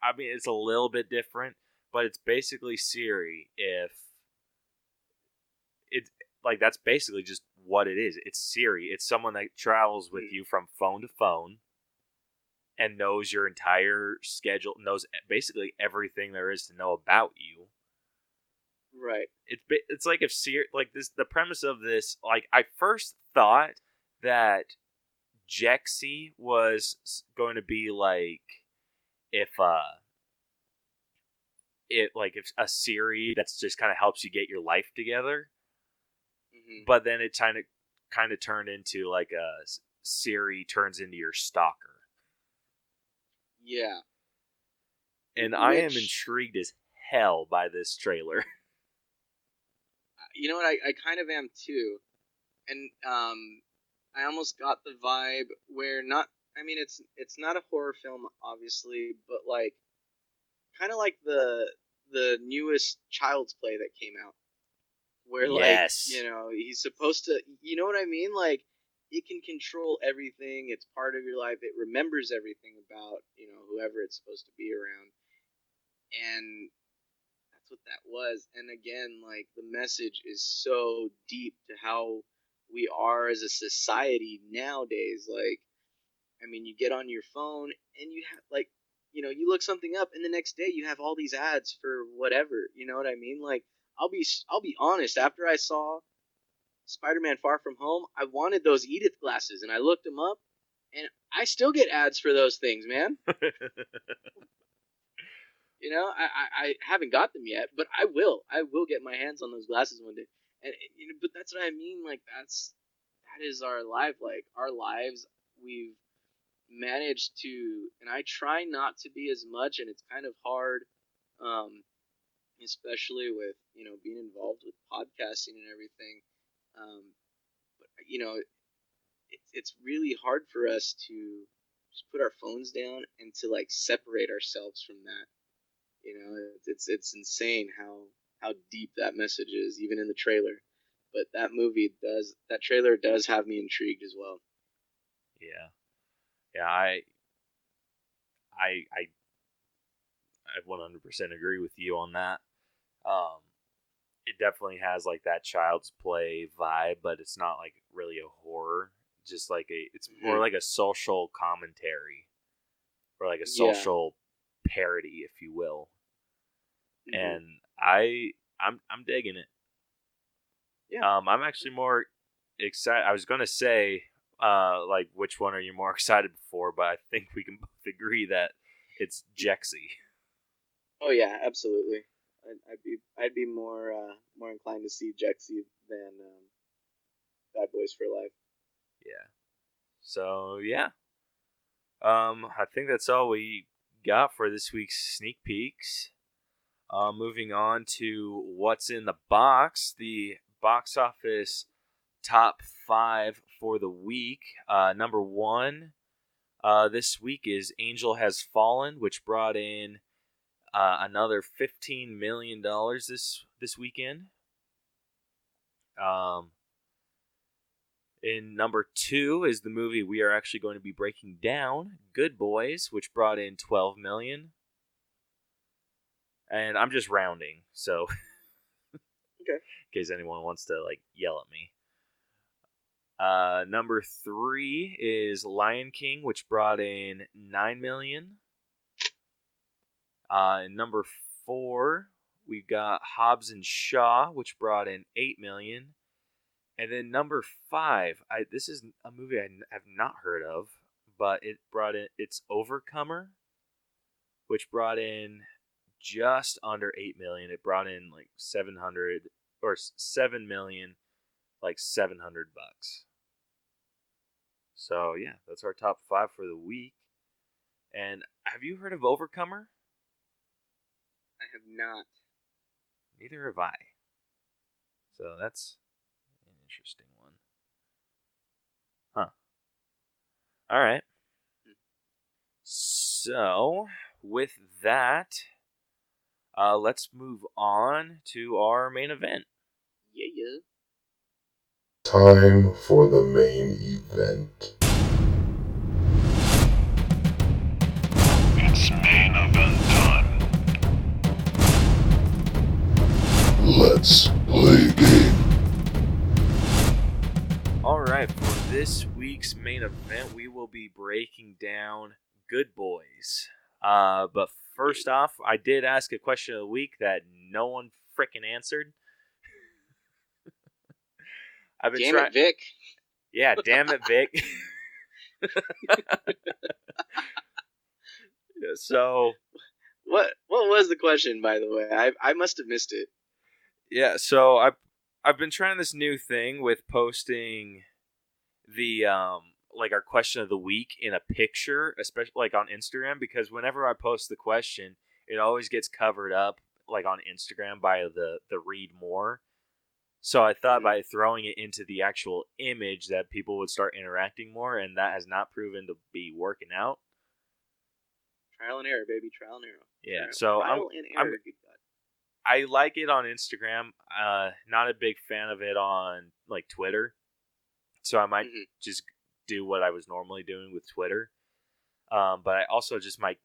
I mean, it's a little bit different, but it's basically Siri. If it's like, that's basically just what it is. It's Siri. It's someone that travels with you from phone to phone and knows your entire schedule, knows basically everything there is to know about you. Right. It's like if Siri, like this, the premise of this, like, I first thought that Jexi was going to be like if if a Siri that's just kind of helps you get your life together. Mm-hmm. But then it kind of turned into like a Siri turns into your stalker. Yeah. And I am intrigued as hell by this trailer. you know what? I kind of am too, and I almost got the vibe where not. I mean, it's not a horror film, obviously, but like kind of like the newest Child's Play that came out, where like Yes. he's supposed to. You know what I mean? Like it can control everything. It's part of your life. It remembers everything about whoever it's supposed to be around, and that's what that was. And again, like the message is so deep to how we are as a society nowadays. Like, I mean, you get on your phone and you have like, you look something up, and the next day you have all these ads for whatever. You know what I mean? Like, I'll be honest. After I saw Spider-Man: Far From Home, I wanted those Edith glasses, and I looked them up, and I still get ads for those things, man. I haven't got them yet, but I will. I will get my hands on those glasses one day. And but that's what I mean. Like that is our life. Like our lives, we've managed to, and I try not to be as much, and it's kind of hard, especially with being involved with podcasting and everything. But it's really hard for us to just put our phones down and to like separate ourselves from that. It's insane how deep that message is, even in the trailer. But that trailer does have me intrigued as well. Yeah. Yeah, I 100% agree with you on that. It definitely has like that Child's Play vibe, but it's not like really a horror. Just like it's more like a social commentary, or like a social parody, if you will. And I'm digging it. Yeah. I'm actually more excited. I was gonna say, like, which one are you more excited for? But I think we can both agree that it's Jexi. Oh yeah, absolutely. I'd be more inclined to see Jexi than Bad Boys for Life. Yeah. So yeah. I think that's all we got for this week's sneak peeks. Moving on to what's in the box, the box office top 5 for the week. Number 1 this week is Angel Has Fallen, which brought in another $15 million this weekend. In number 2 is the movie we are actually going to be breaking down, Good Boys, which brought in $12 million. And I'm just rounding, so okay. In case anyone wants to like yell at me. Number 3 is Lion King, which brought in $9 million. Number 4, we've got Hobbs and Shaw, which brought in $8 million. And then number 5, this is a movie I have not heard of, but it's Overcomer, which brought in just under $8 million. It brought in like 700 or $7 million, like $700. So yeah, that's our top 5 for the week. And have you heard of Overcomer? I have not. Neither have I. So that's an interesting one. Huh. All right. So with that, let's move on to our main event. Yeah. Time for the main event. It's main event time. Let's play a game. Alright, for this week's main event, we will be breaking down Good Boys. But first off, I did ask a question of the week that no one frickin' answered. I've been Damn it, Vic. Yeah, damn it, Vic. So what was the question, by the way? I must have missed it. Yeah, so I've been trying this new thing with posting the like our question of the week in a picture, especially like on Instagram, because whenever I post the question, it always gets covered up like on Instagram by the read more. So I thought by throwing it into the actual image that people would start interacting more, and that has not proven to be working out. Trial and error, baby. Trial and error. Yeah, Trial and error. Good God. I like it on Instagram. Not a big fan of it on like Twitter. So I might just do what I was normally doing with Twitter. But I also just might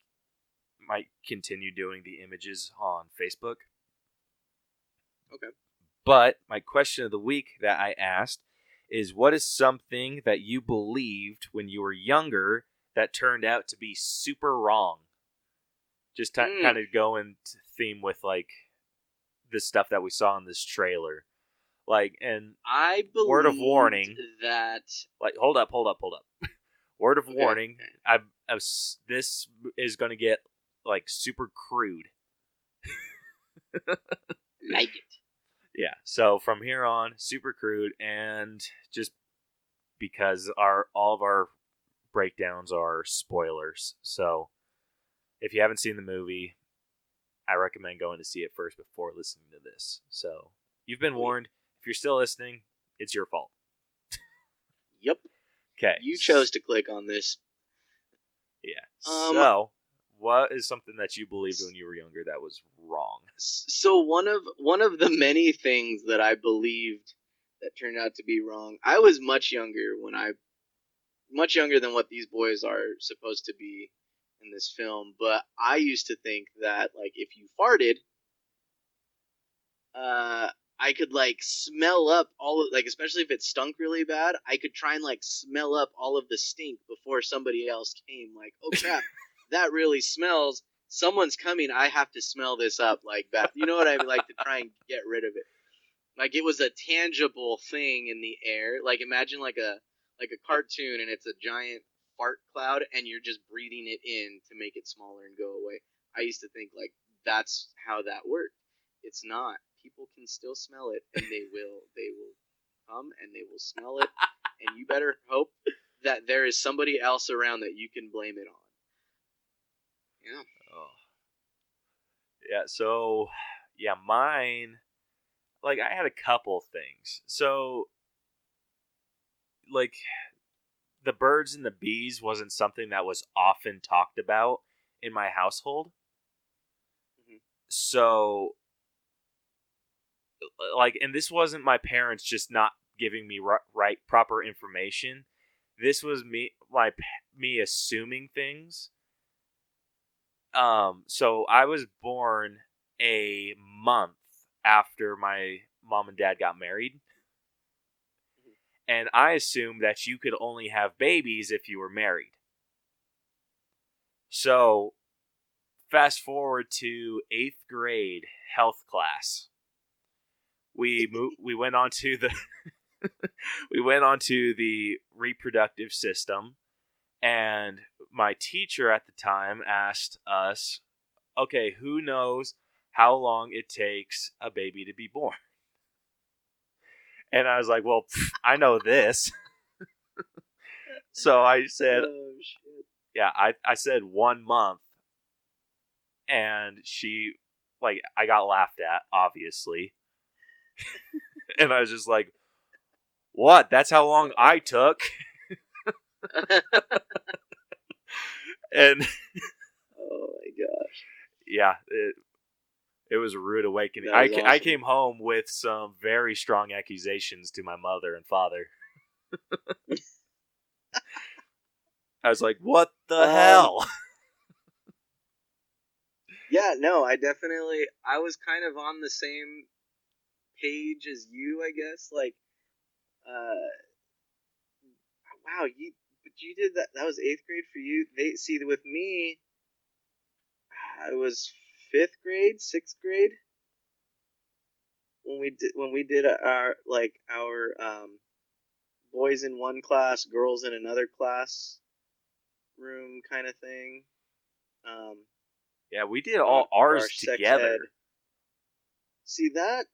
continue doing the images on Facebook. Okay. But my question of the week that I asked is, what is something that you believed when you were younger that turned out to be super wrong? Just kind of going to theme with like the stuff that we saw in this trailer. Like, and I believe word of warning that. Like, hold up. Word of warning. This is going to get like super crude. Like it. Yeah. So from here on, super crude, and just because all of our breakdowns are spoilers. So if you haven't seen the movie, I recommend going to see it first before listening to this. So you've been warned. If you're still listening, it's your fault. Yep. Okay. You chose to click on this. Yeah. So, what is something that you believed when you were younger that was wrong? So one of the many things that I believed that turned out to be wrong. I was much younger than what these boys are supposed to be in this film, but I used to think that like if you farted, I could like smell up all of, like, especially if it stunk really bad, I could try and like smell up all of the stink before somebody else came. Like, oh crap, that really smells. Someone's coming. I have to smell this up like that. You know what I mean? Like to try and get rid of it. Like it was a tangible thing in the air. Like imagine like a cartoon and it's a giant fart cloud and you're just breathing it in to make it smaller and go away. I used to think like that's how that worked. It's not. People can still smell it, and they will come and they will smell it, and you better hope that there is somebody else around that you can blame it on. Yeah. Oh. Yeah. So, yeah, mine. Like I had a couple things. So, like, the birds and the bees wasn't something that was often talked about in my household. Mm-hmm. So. Like, and this wasn't my parents just not giving me right proper information. This was me assuming things. So I was born a month after my mom and dad got married, and I assumed that you could only have babies if you were married. So fast forward to 8th grade health class. We went on to the reproductive system, and my teacher at the time asked us, "Okay, who knows how long it takes a baby to be born?" And I was like, "Well, I know this." So I said, "Oh shit!" Yeah, I said 1 month, and she, like, I got laughed at, obviously. And I was just like, what? That's how long I took? And oh my gosh. Yeah, it was a rude awakening. Awesome. I came home with some very strong accusations to my mother and father. I was like, what the hell? Yeah, no, I was kind of on the same page as you, I guess. Like, wow, you did that. That was 8th grade for you. With me, it was 5th grade, 6th grade when we did our boys in one class, girls in another class room kind of thing. Yeah, we did all ours together. See that?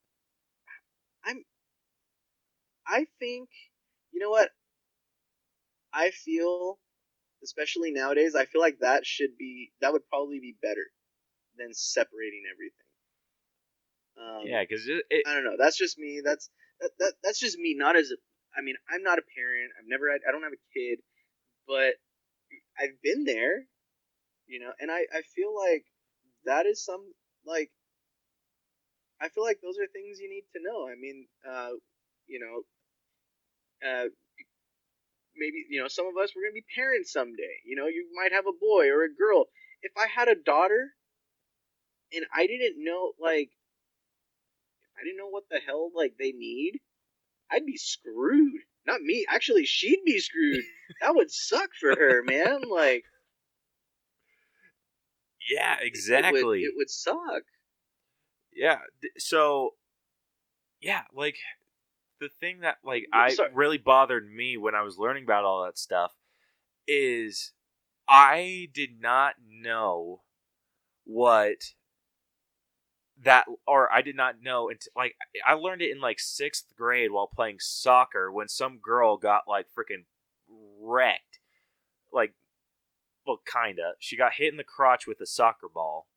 I think, you know what? I feel, especially nowadays, I feel like that would probably be better than separating everything. Yeah, because I don't know. That's just me. That's that's just me. Not as a, I mean, I'm not a parent. I don't have a kid, but I've been there, and I feel like that is like I feel like those are things you need to know. I mean, you know, uh, maybe some of us we're gonna be parents someday. You might have a boy or a girl. If I had a daughter and I didn't know what the hell like they need, I'd be screwed. Not me. Actually, she'd be screwed. That would suck for her, man. Like, Yeah, exactly. It would suck. Yeah. So, yeah, like the thing that I Sorry. really bothered me when I was learning about all that stuff is I did not know what I did not know until I learned it in like 6th grade while playing soccer when some girl got like freaking wrecked. Like, well, kinda. She got hit in the crotch with a soccer ball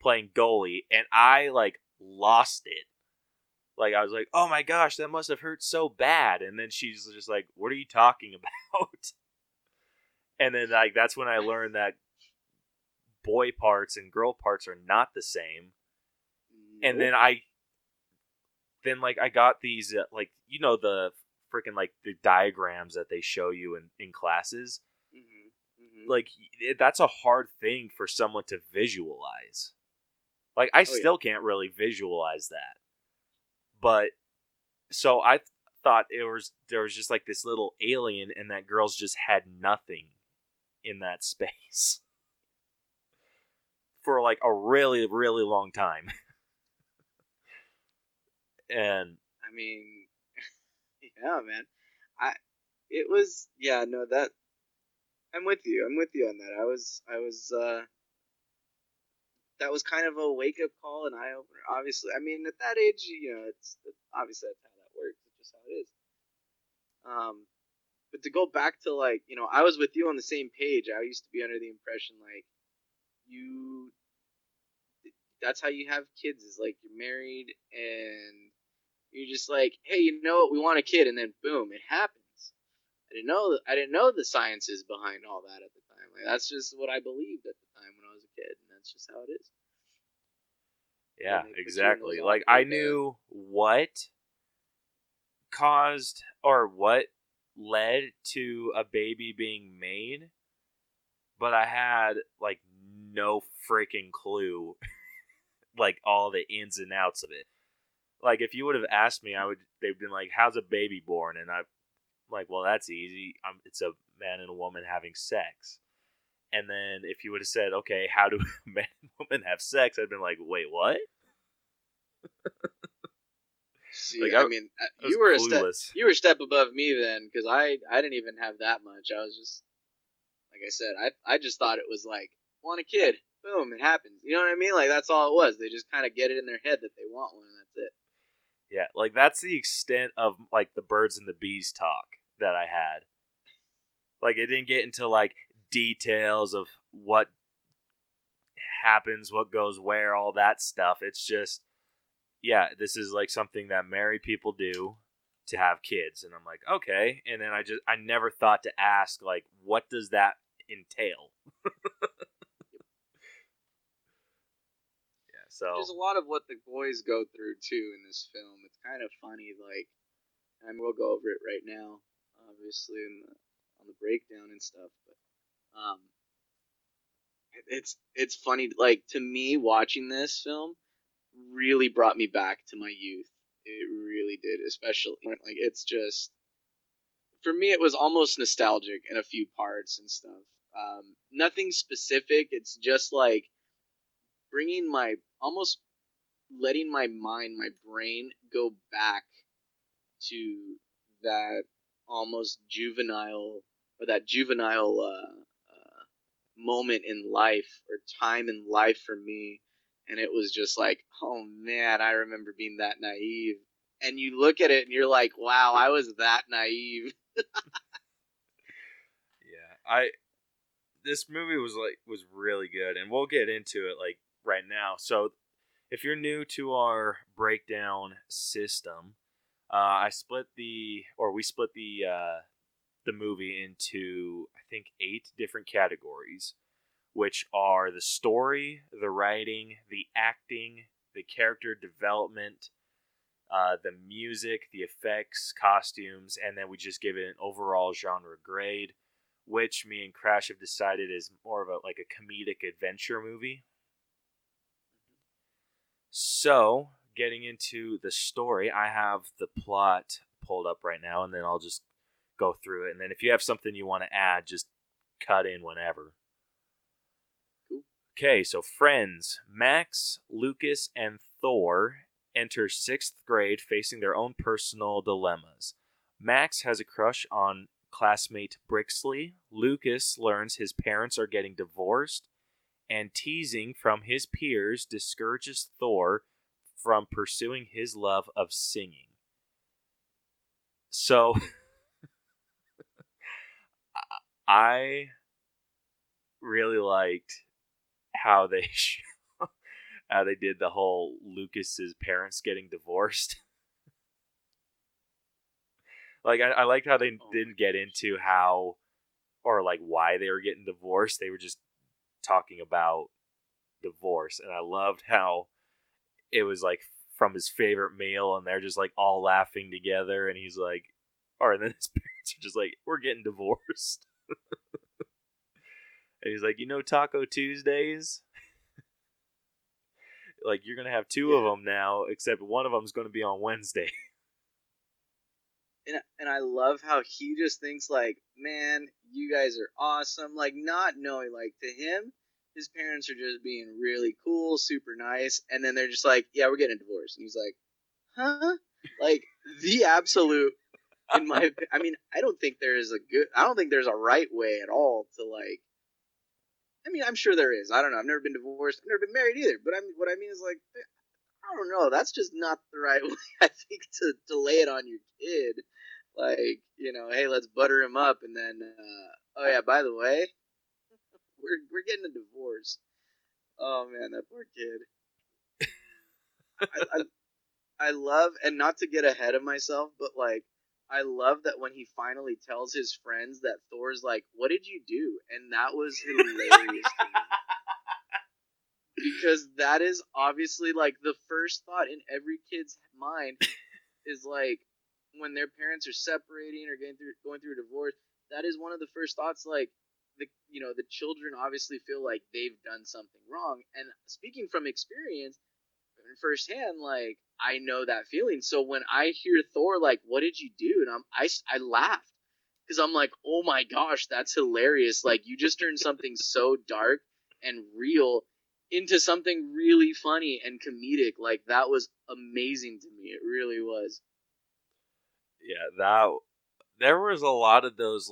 playing goalie, and I like lost it. Like, I was like, oh my gosh, that must have hurt so bad. And then she's just like, what are you talking about? And then like that's when I learned that boy parts and girl parts are not the same. Nope. And then I got these the freaking like the diagrams that they show you in classes. Mm-hmm. Like that's a hard thing for someone to visualize. Like I still can't really visualize that. But so I thought there was just like this little alien and that girls just had nothing in that space for like a really, really long time. And I mean, yeah, man. It was, yeah, no, that, I'm with you. I'm with you on that. That was kind of a wake up call, an eye opener. Obviously, I mean, at that age, it's obviously that's how that works. It's just how it is. But to go back to like, I was with you on the same page. I used to be under the impression like you, that's how you have kids is like you're married and you're just like, hey, you know what? We want a kid, and then boom, it happens. I didn't know the sciences behind all that at the time. Like that's just what I believed at the time when I was a kid, and that's just how it is. Yeah, exactly. Like I knew what caused or what led to a baby being made, but I had like no freaking clue like all the ins and outs of it. Like if you would have asked me, they've been like, "How's a baby born?" And I'm like, "Well, that's easy. It's a man and a woman having sex." And then if you would have said, "Okay, how do a man and woman have sex?" I'd been like, "Wait, what?" See, Like, I mean, was you were a step above me then, because I didn't even have that much. I was just like I said, I just thought it was like want a kid, boom, it happens. You know what I mean? Like that's all it was. They just kind of get it in their head that they want one, and that's it. Yeah, like that's the extent of like the birds and the bees talk that I had. Like it didn't get into like details of what happens, what goes where, all that stuff. It's just, yeah, this is like something that married people do to have kids, and I'm like, okay. And then I never thought to ask like, what does that entail? Yeah, so there's a lot of what the boys go through too in this film. It's kind of funny, like, and we'll go over it right now, obviously, on the breakdown and stuff. But it's funny. Like to me, watching this film really brought me back to my youth. It really did, especially like it's just for me. It was almost nostalgic in a few parts and stuff. Nothing specific. It's just like bringing my almost letting my mind, my brain go back to that almost juvenile or that juvenile moment in life or time in life for me. And it was just like, oh man, I remember being that naive. And you look at it and you're like, wow, I was that naive. yeah, this movie was really good, and we'll get into it like right now. So if you're new to our breakdown system, We split the movie into, I think, 8 different categories, which are the story, the writing, the acting, the character development, the music, the effects, costumes, and then we just give it an overall genre grade, which me and Crash have decided is more of a comedic adventure movie. So, getting into the story, I have the plot pulled up right now, and then I'll just go through it. And then if you have something you want to add, just cut in whenever. Cool. Okay, so friends, Max, Lucas, and Thor enter 6th grade facing their own personal dilemmas. Max has a crush on classmate Brixley. Lucas learns his parents are getting divorced, and teasing from his peers discourages Thor from pursuing his love of singing. So, I really liked how they how they did the whole Lucas's parents getting divorced. I liked how they didn't get into how or why they were getting divorced. They were just talking about divorce, and I loved how it was from his favorite meal, and they're just all laughing together, and he's like, and then his parents are just we're getting divorced. And he's like, Taco Tuesdays? You're going to have 2 of them now, except one of them's going to be on Wednesday. And I love how he just thinks man, you guys are awesome. Not knowing, to him, his parents are just being really cool, super nice. And then they're just yeah, we're getting a divorce. And he's like, huh? The absolute, I don't think there's a right way at all to I'm sure there is. I don't know. I've never been divorced. I've never been married either. But what I mean is I don't know. That's just not the right way, I think, to lay it on your kid. Hey, let's butter him up, and then, oh yeah, by the way, we're getting a divorce. Oh man, that poor kid. I love, and not to get ahead of myself, but I love that when he finally tells his friends that Thor's what did you do? And that was hilarious to me. Because that is obviously the first thought in every kid's mind is when their parents are separating or going through a divorce, that is one of the first thoughts the children obviously feel like they've done something wrong. And speaking from experience, firsthand, I know that feeling. So when I hear Thor what did you do? And I laughed because I'm oh my gosh, that's hilarious. You just turned something so dark and real into something really funny and comedic. That was amazing to me. It really was. Yeah, there was a lot of those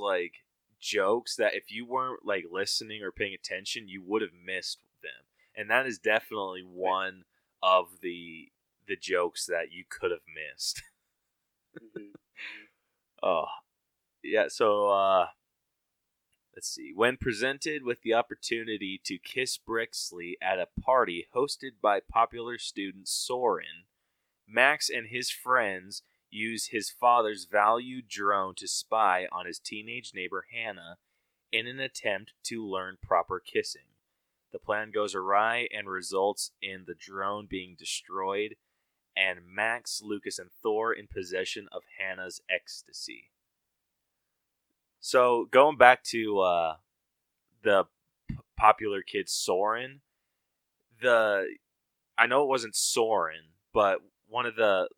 jokes that if you weren't listening or paying attention, you would have missed them. And that is definitely one of the jokes that you could have missed. Mm-hmm. Oh, yeah. So let's see. When presented with the opportunity to kiss Brixley at a party hosted by popular student Soren, Max and his friends use his father's valued drone to spy on his teenage neighbor Hannah in an attempt to learn proper kissing. The plan goes awry and results in the drone being destroyed and Max, Lucas, and Thor in possession of Hannah's ecstasy. So, going back to the popular kid Soren, I know it wasn't Soren, but one of the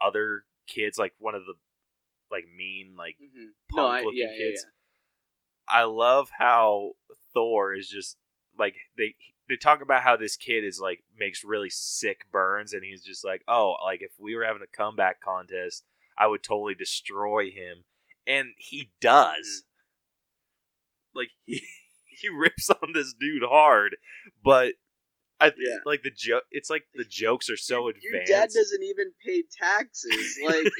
other kids, one of the mean punk looking kids. Yeah. I love how Thor is just they talk about how this kid is makes really sick burns, and he's just if we were having a comeback contest, I would totally destroy him, and he does. He rips on this dude hard, but the joke. It's the jokes are so advanced. Your dad doesn't even pay taxes. What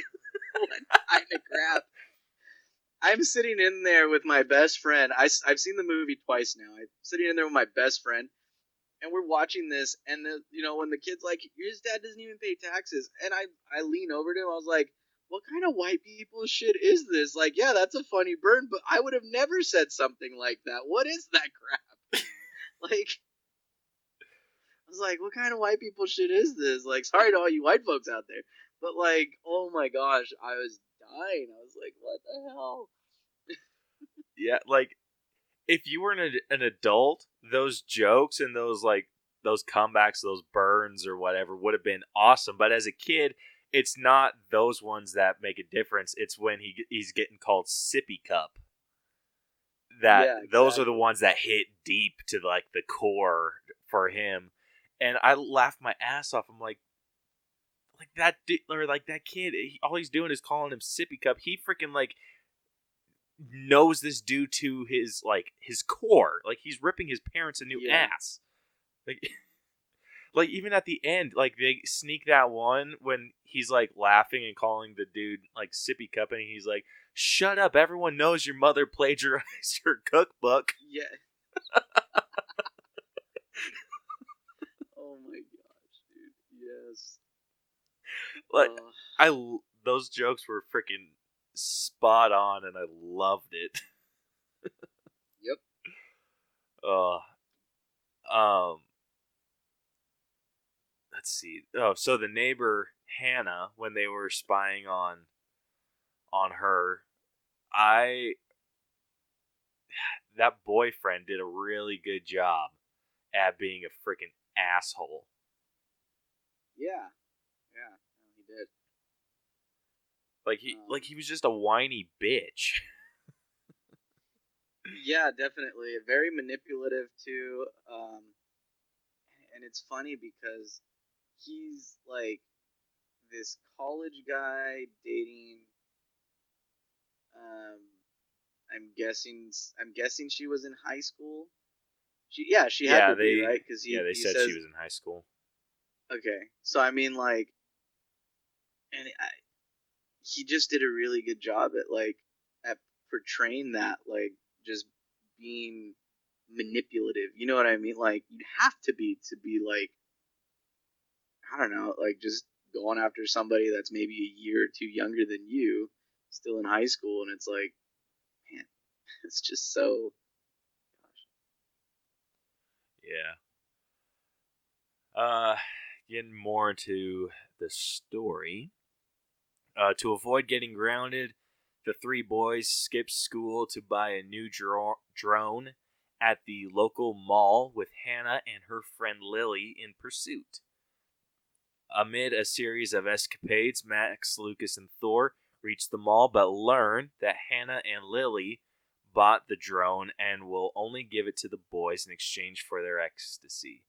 kind of crap? I'm sitting in there with my best friend. I've seen the movie twice now. I'm sitting in there with my best friend, and we're watching this. And when the kid's his dad doesn't even pay taxes, and I lean over to him. I was like, what kind of white people shit is this? Like, yeah, that's a funny burn, but I would have never said something like that. What is that crap? Like, I was like, what kind of white people shit is this? Like, sorry to all you white folks out there, but like, oh my gosh, I was dying. I was like, what the hell? Yeah, like if you were an adult, those jokes and those comebacks, those burns or whatever would have been awesome. But as a kid, it's not those ones that make a difference. It's when he's getting called sippy cup. That Yeah, those are the exactly. ones that hit deep to like the core for him. And I laughed my ass off. I'm like that or like that kid. All he's doing is calling him sippy cup. He freaking like knows this dude to his core. Like he's ripping his parents a new Yeah. ass. Like like even at the end, like they sneak that one when he's like laughing and calling the dude like sippy cup, and he's like, "Shut up! Everyone knows your mother plagiarized your cookbook." Yeah. Oh my gosh, dude. Yes. Like Uh, those jokes were freaking spot on, and I loved it. yep. Uh, um, let's see. Oh, so the neighbor Hannah, when they were spying on her, I that boyfriend did a really good job at being a freaking asshole. Yeah. Yeah. No, he did. Like he was just a whiny bitch. Yeah, definitely. Very manipulative too. And it's funny because he's like this college guy dating. Um, I'm guessing she was in high school. She had to be, right, because they he said says she was in high school. okay. So I mean, like, he just did a really good job at portraying that, like, just being manipulative. You know what I mean? Like, you'd have to be like, I don't know, like just going after somebody that's maybe a year or two younger than you, still in high school, and it's like, man, it's just so. Yeah. Getting more into the story. To avoid getting grounded, the three boys skip school to buy a new drone at the local mall with Hannah and her friend Lily in pursuit. Amid a series of escapades, Max, Lucas, and Thor reach the mall but learn that Hannah and Lily bought the drone and will only give it to the boys in exchange for their ecstasy.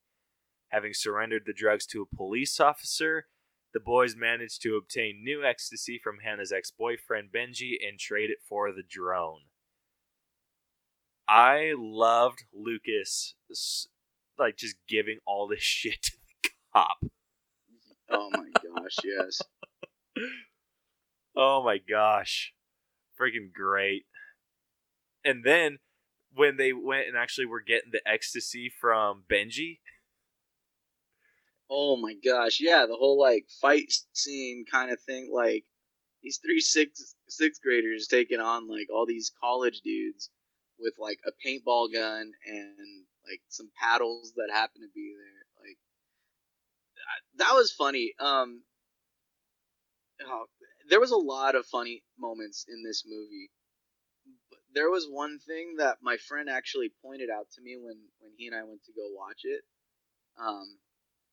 Having surrendered the drugs to a police officer, the boys manage to obtain new ecstasy from Hannah's ex-boyfriend Benji and trade it for the drone. I loved Lucas, like, just giving all this shit to the cop. Oh my gosh, yes. Oh my gosh. Freaking great. And then, when they went and actually were getting the ecstasy from Benji, Oh my gosh, yeah, the whole like fight scene kind of thing, like these sixth graders taking on like all these college dudes with like a paintball gun and like some paddles that happen to be there. Like that was funny. Oh, there was a lot of funny moments in this movie. But there was one thing that my friend actually pointed out to me when he and I went to go watch it. Um,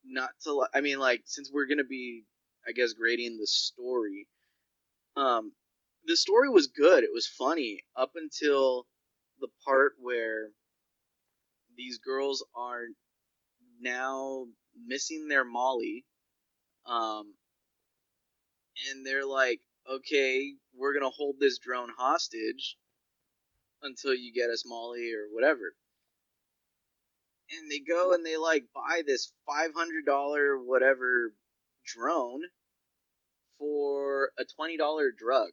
not to, I mean, like, since we're gonna be, I guess, grading the story. Um, the story was good. It was funny up until the part where these girls are now missing their Molly. Um, and they're like, okay, we're gonna hold this drone hostage until you get us Molly or whatever. And they go and they like buy this $500 whatever drone for a $20 drug.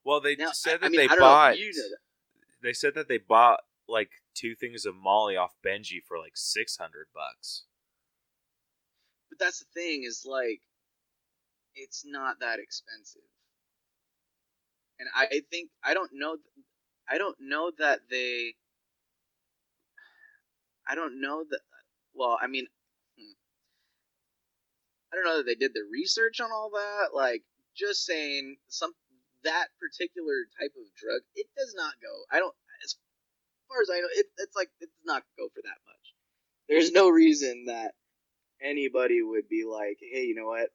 well, they Now, said I that mean, they I don't know if bought. you know that, They said that they bought like 2 things of Molly off Benji for like $600. but that's the thing is like it's not that expensive. And I think I don't know that they I don't know that well, I mean, I don't know that they did the research on all that. Like, just saying that particular type of drug, it does not go. I don't, as far as I know, it's like it does not go for that much. There's no reason that anybody would be like, hey, you know what?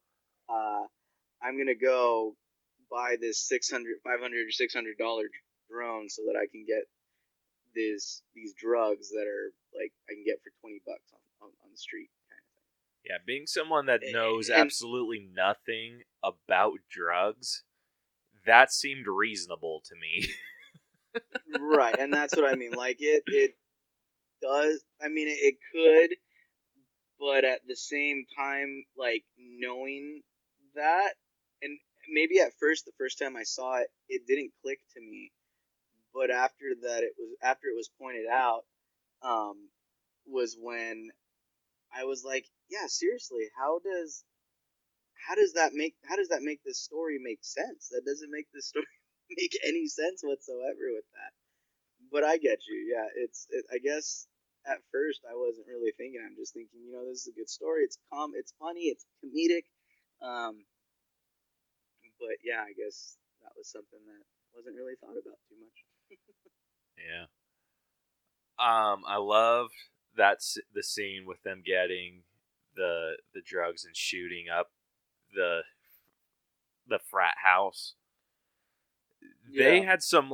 I'm gonna go buy this 500 or $600 drone so that I can get these drugs that are like I can get for $20 on the street kind of Yeah, being someone that knows thing. And absolutely nothing about drugs, that seemed reasonable to me. right, and that's what I mean. Like it does. I mean, it could, but at the same time, like knowing that, and maybe at first, the first time I saw it, it didn't click to me. But after it was pointed out, was when I was like, yeah, seriously, how does that make this story make sense? That doesn't make this story make any sense whatsoever with that. But I get you. Yeah, I guess at first I wasn't really thinking. I'm just thinking, this is a good story. It's it's funny, it's comedic. But yeah, I guess that was something that wasn't really thought about too much. Yeah. I loved the scene with them getting the drugs and shooting up the frat house. They had some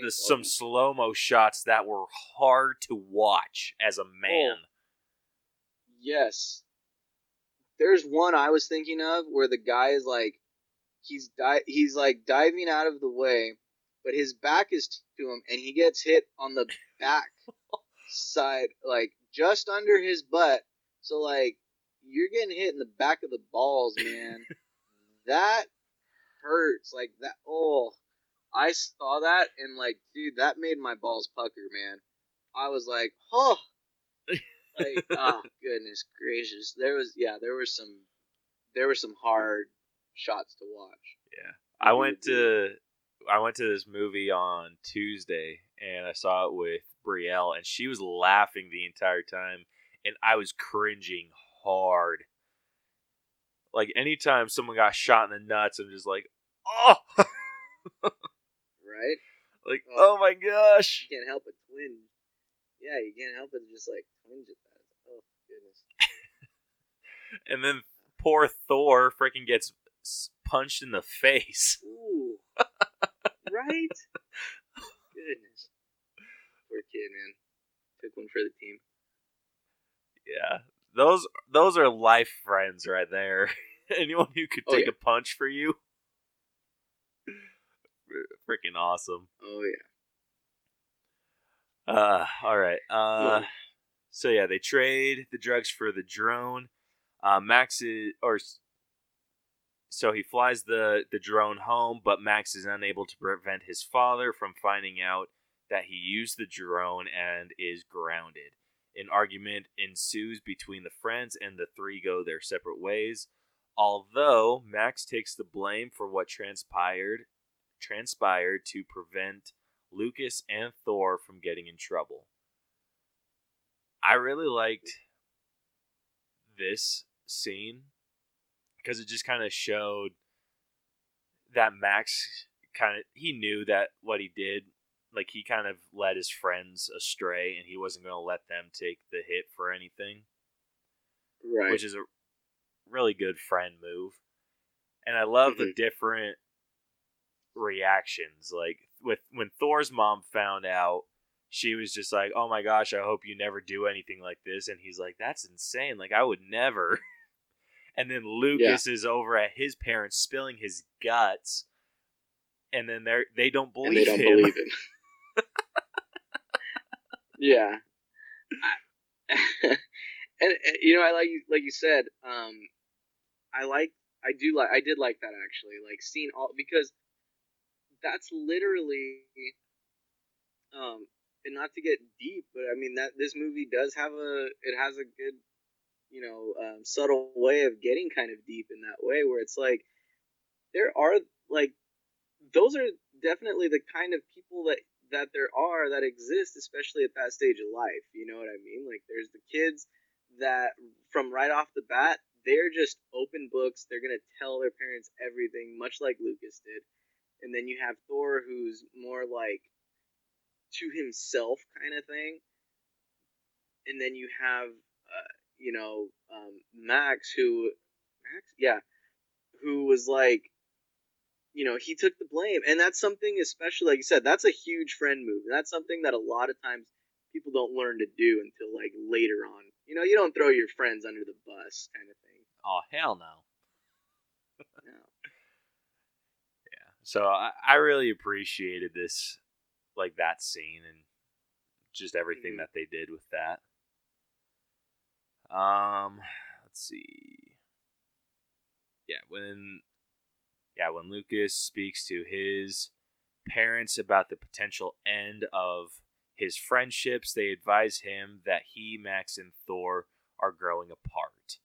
some slow-mo shots that were hard to watch as a man. Oh, yes. There's one I was thinking of where the guy is like he's like diving out of the way, but his back is to him and he gets hit on the back side, like just under his butt. So like you're getting hit in the back of the balls, man. That hurts. Like that. Oh, I saw that and like, dude, that made my balls pucker, man. I was like, oh, like, oh goodness gracious. There were some hard shots to watch. Yeah, I went to this movie on Tuesday and I saw it with Brielle, and she was laughing the entire time, and I was cringing hard. Like anytime someone got shot in the nuts, I'm just like, oh, Right? like oh my gosh. You can't help but twinge. Yeah, you can't help but just like twinge at that. Oh goodness. And then poor Thor freaking gets punched in the face. Ooh. Right? Goodness. Poor kid, man. Took one for the team. Yeah. Those are life friends right there. Anyone who could take a punch for you. Freaking awesome. Oh yeah. All right. So yeah, they trade the drugs for the drone. So he flies the drone home, but Max is unable to prevent his father from finding out that he used the drone and is grounded. An argument ensues between the friends, and the three go their separate ways. Although Max takes the blame for what transpired to prevent Lucas and Thor from getting in trouble. I really liked this scene because it just kind of showed that Max he knew that what he did, like he kind of led his friends astray, and he wasn't going to let them take the hit for anything. Right. Which is a really good friend move. And I love the different reactions. Like when Thor's mom found out, she was just like, oh my gosh, I hope you never do anything like this. And he's like, that's insane. Like I would never. And then Lucas is over at his parents spilling his guts. And then they don't believe him. Yeah. And I like you said, I did like that actually, like seeing all, because that's literally, and not to get deep, but I mean that this movie does have a good, subtle way of getting kind of deep in that way, where it's like there are, like, those are definitely the kind of people that there are that exist, especially at that stage of life. You know what I mean? Like, there's the kids that from right off the bat, they're just open books. They're gonna tell their parents everything, much like Lucas did. And then you have Thor, who's more like to himself kind of thing. And then you have, Max, who was like, he took the blame. And that's something, especially, like you said, that's a huge friend move. And that's something that a lot of times people don't learn to do until, like, later on. You don't throw your friends under the bus kind of thing. Oh, hell no. No. Yeah. So I really appreciated this, like, that scene and just everything that they did with that. Let's see. When Lucas speaks to his parents about the potential end of his friendships, they advise him that he, Max, and Thor are growing apart.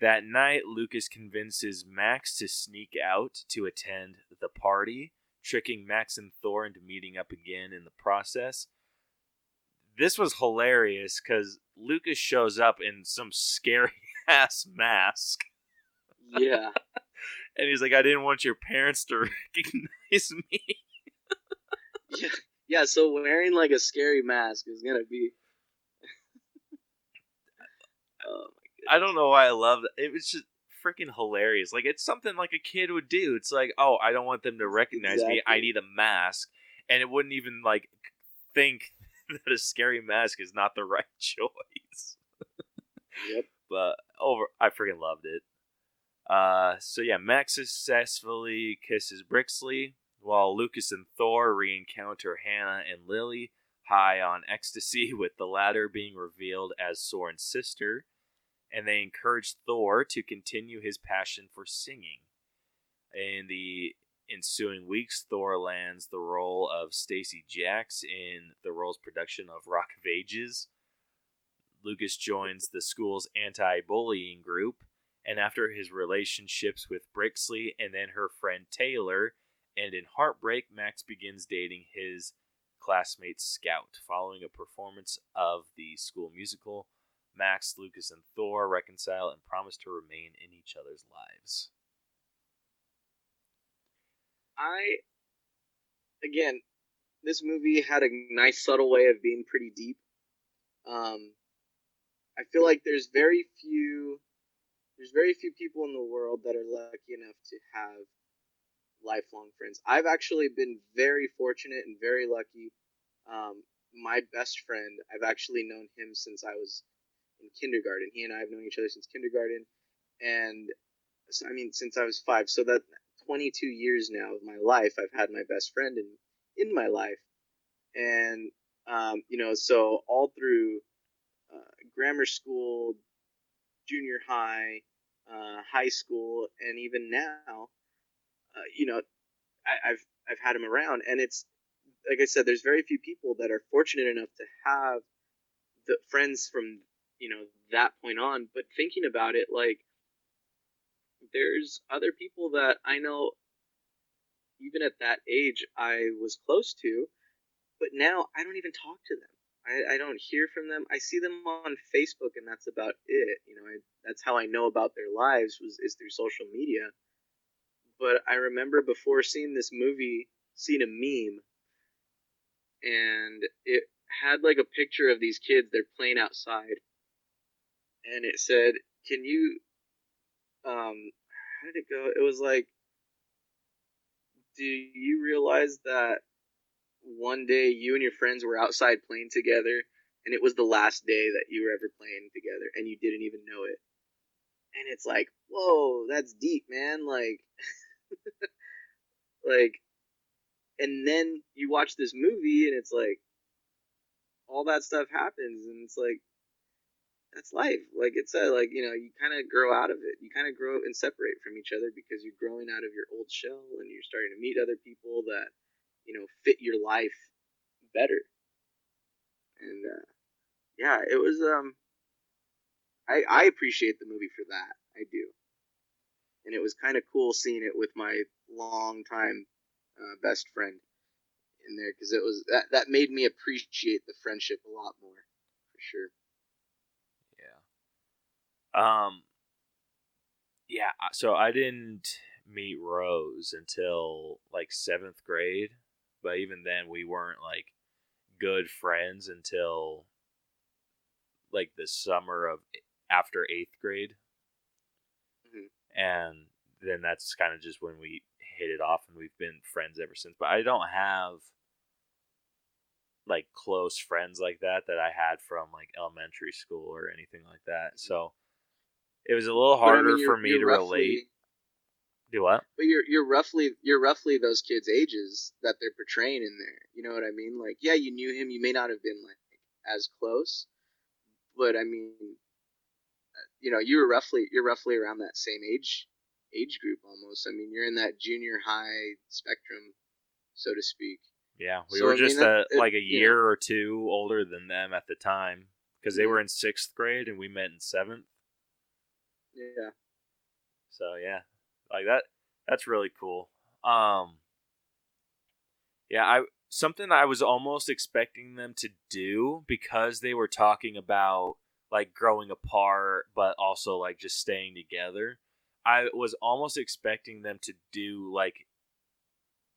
That night, Lucas convinces Max to sneak out to attend the party, tricking Max and Thor into meeting up again in the process. This was hilarious because Lucas shows up in some scary-ass mask. Yeah. And he's like, I didn't want your parents to recognize me. Yeah, so wearing, like, a scary mask is going to be... Oh, my goodness. I don't know why I loved it. It was just freaking hilarious. Like, it's something like a kid would do. It's like, oh, I don't want them to recognize me. I need a mask. And it wouldn't even, like, think that a scary mask is not the right choice. Yep. But I freaking loved it. Max successfully kisses Brixley, while Lucas and Thor re-encounter Hannah and Lily high on ecstasy, with the latter being revealed as Soren's sister, and they encourage Thor to continue his passion for singing. In the ensuing weeks, Thor lands the role of Stacey Jacks in the role's production of Rock of Ages. Lucas joins the school's anti-bullying group, and after his relationships with Brixley and then her friend Taylor, and in heartbreak, Max begins dating his classmate Scout. Following a performance of the school musical, Max, Lucas, and Thor reconcile and promise to remain in each other's lives. Again, this movie had a nice, subtle way of being pretty deep. I feel like there's very few people in the world that are lucky enough to have lifelong friends. I've actually been very fortunate and very lucky. My best friend, I've actually known him since I was in kindergarten. He and I have known each other since kindergarten, and since I was 5. So that 22 years now of my life, I've had my best friend in my life, and so all through grammar school, junior high, high school, and even now, I've had him around, and it's like I said, there's very few people that are fortunate enough to have the friends from that point on. But thinking about it, like, there's other people that I know, even at that age, I was close to, but now I don't even talk to them. I don't hear from them. I see them on Facebook, and that's about it. That's how I know about their lives is through social media. But I remember before seeing this movie, seeing a meme, and it had like a picture of these kids. They're playing outside, and it said, "Can you?" How did it go? It was like, "Do you realize that one day you and your friends were outside playing together, and it was the last day that you were ever playing together, and you didn't even know it?" And it's like, whoa, that's deep, man. Like, and then you watch this movie, and it's like, all that stuff happens, and it's like, that's life. Like it said, like, you kind of grow out of it. You kind of grow and separate from each other because you're growing out of your old shell, and you're starting to meet other people that, fit your life better. And, it was, I appreciate the movie for that. I do. and it was kind of cool seeing it with my longtime best friend in there, because it was that made me appreciate the friendship a lot more, for sure. Yeah. Yeah. So I didn't meet Rose until like 7th grade, but even then we weren't like good friends until like the summer of after 8th grade. Mhm. And then that's kind of just when we hit it off, and we've been friends ever since. But I don't have like close friends like that I had from like elementary school or anything like that. So it was a little But I harder mean, for me to relate. Do what? But you're roughly those kids' ages that they're portraying in there. You know what I mean? Like, yeah, you knew him. You may not have been like as close, but I mean, you're roughly around that same age group almost. I mean, you're in that junior high spectrum, so to speak. Yeah, we So were I mean just like a year or two older than them at the time, because they were in 6th grade and we met in 7th. Yeah. So yeah, like that's really cool. Yeah, something I was almost expecting them to do, because they were talking about like growing apart but also like just staying together. I was almost expecting them to do like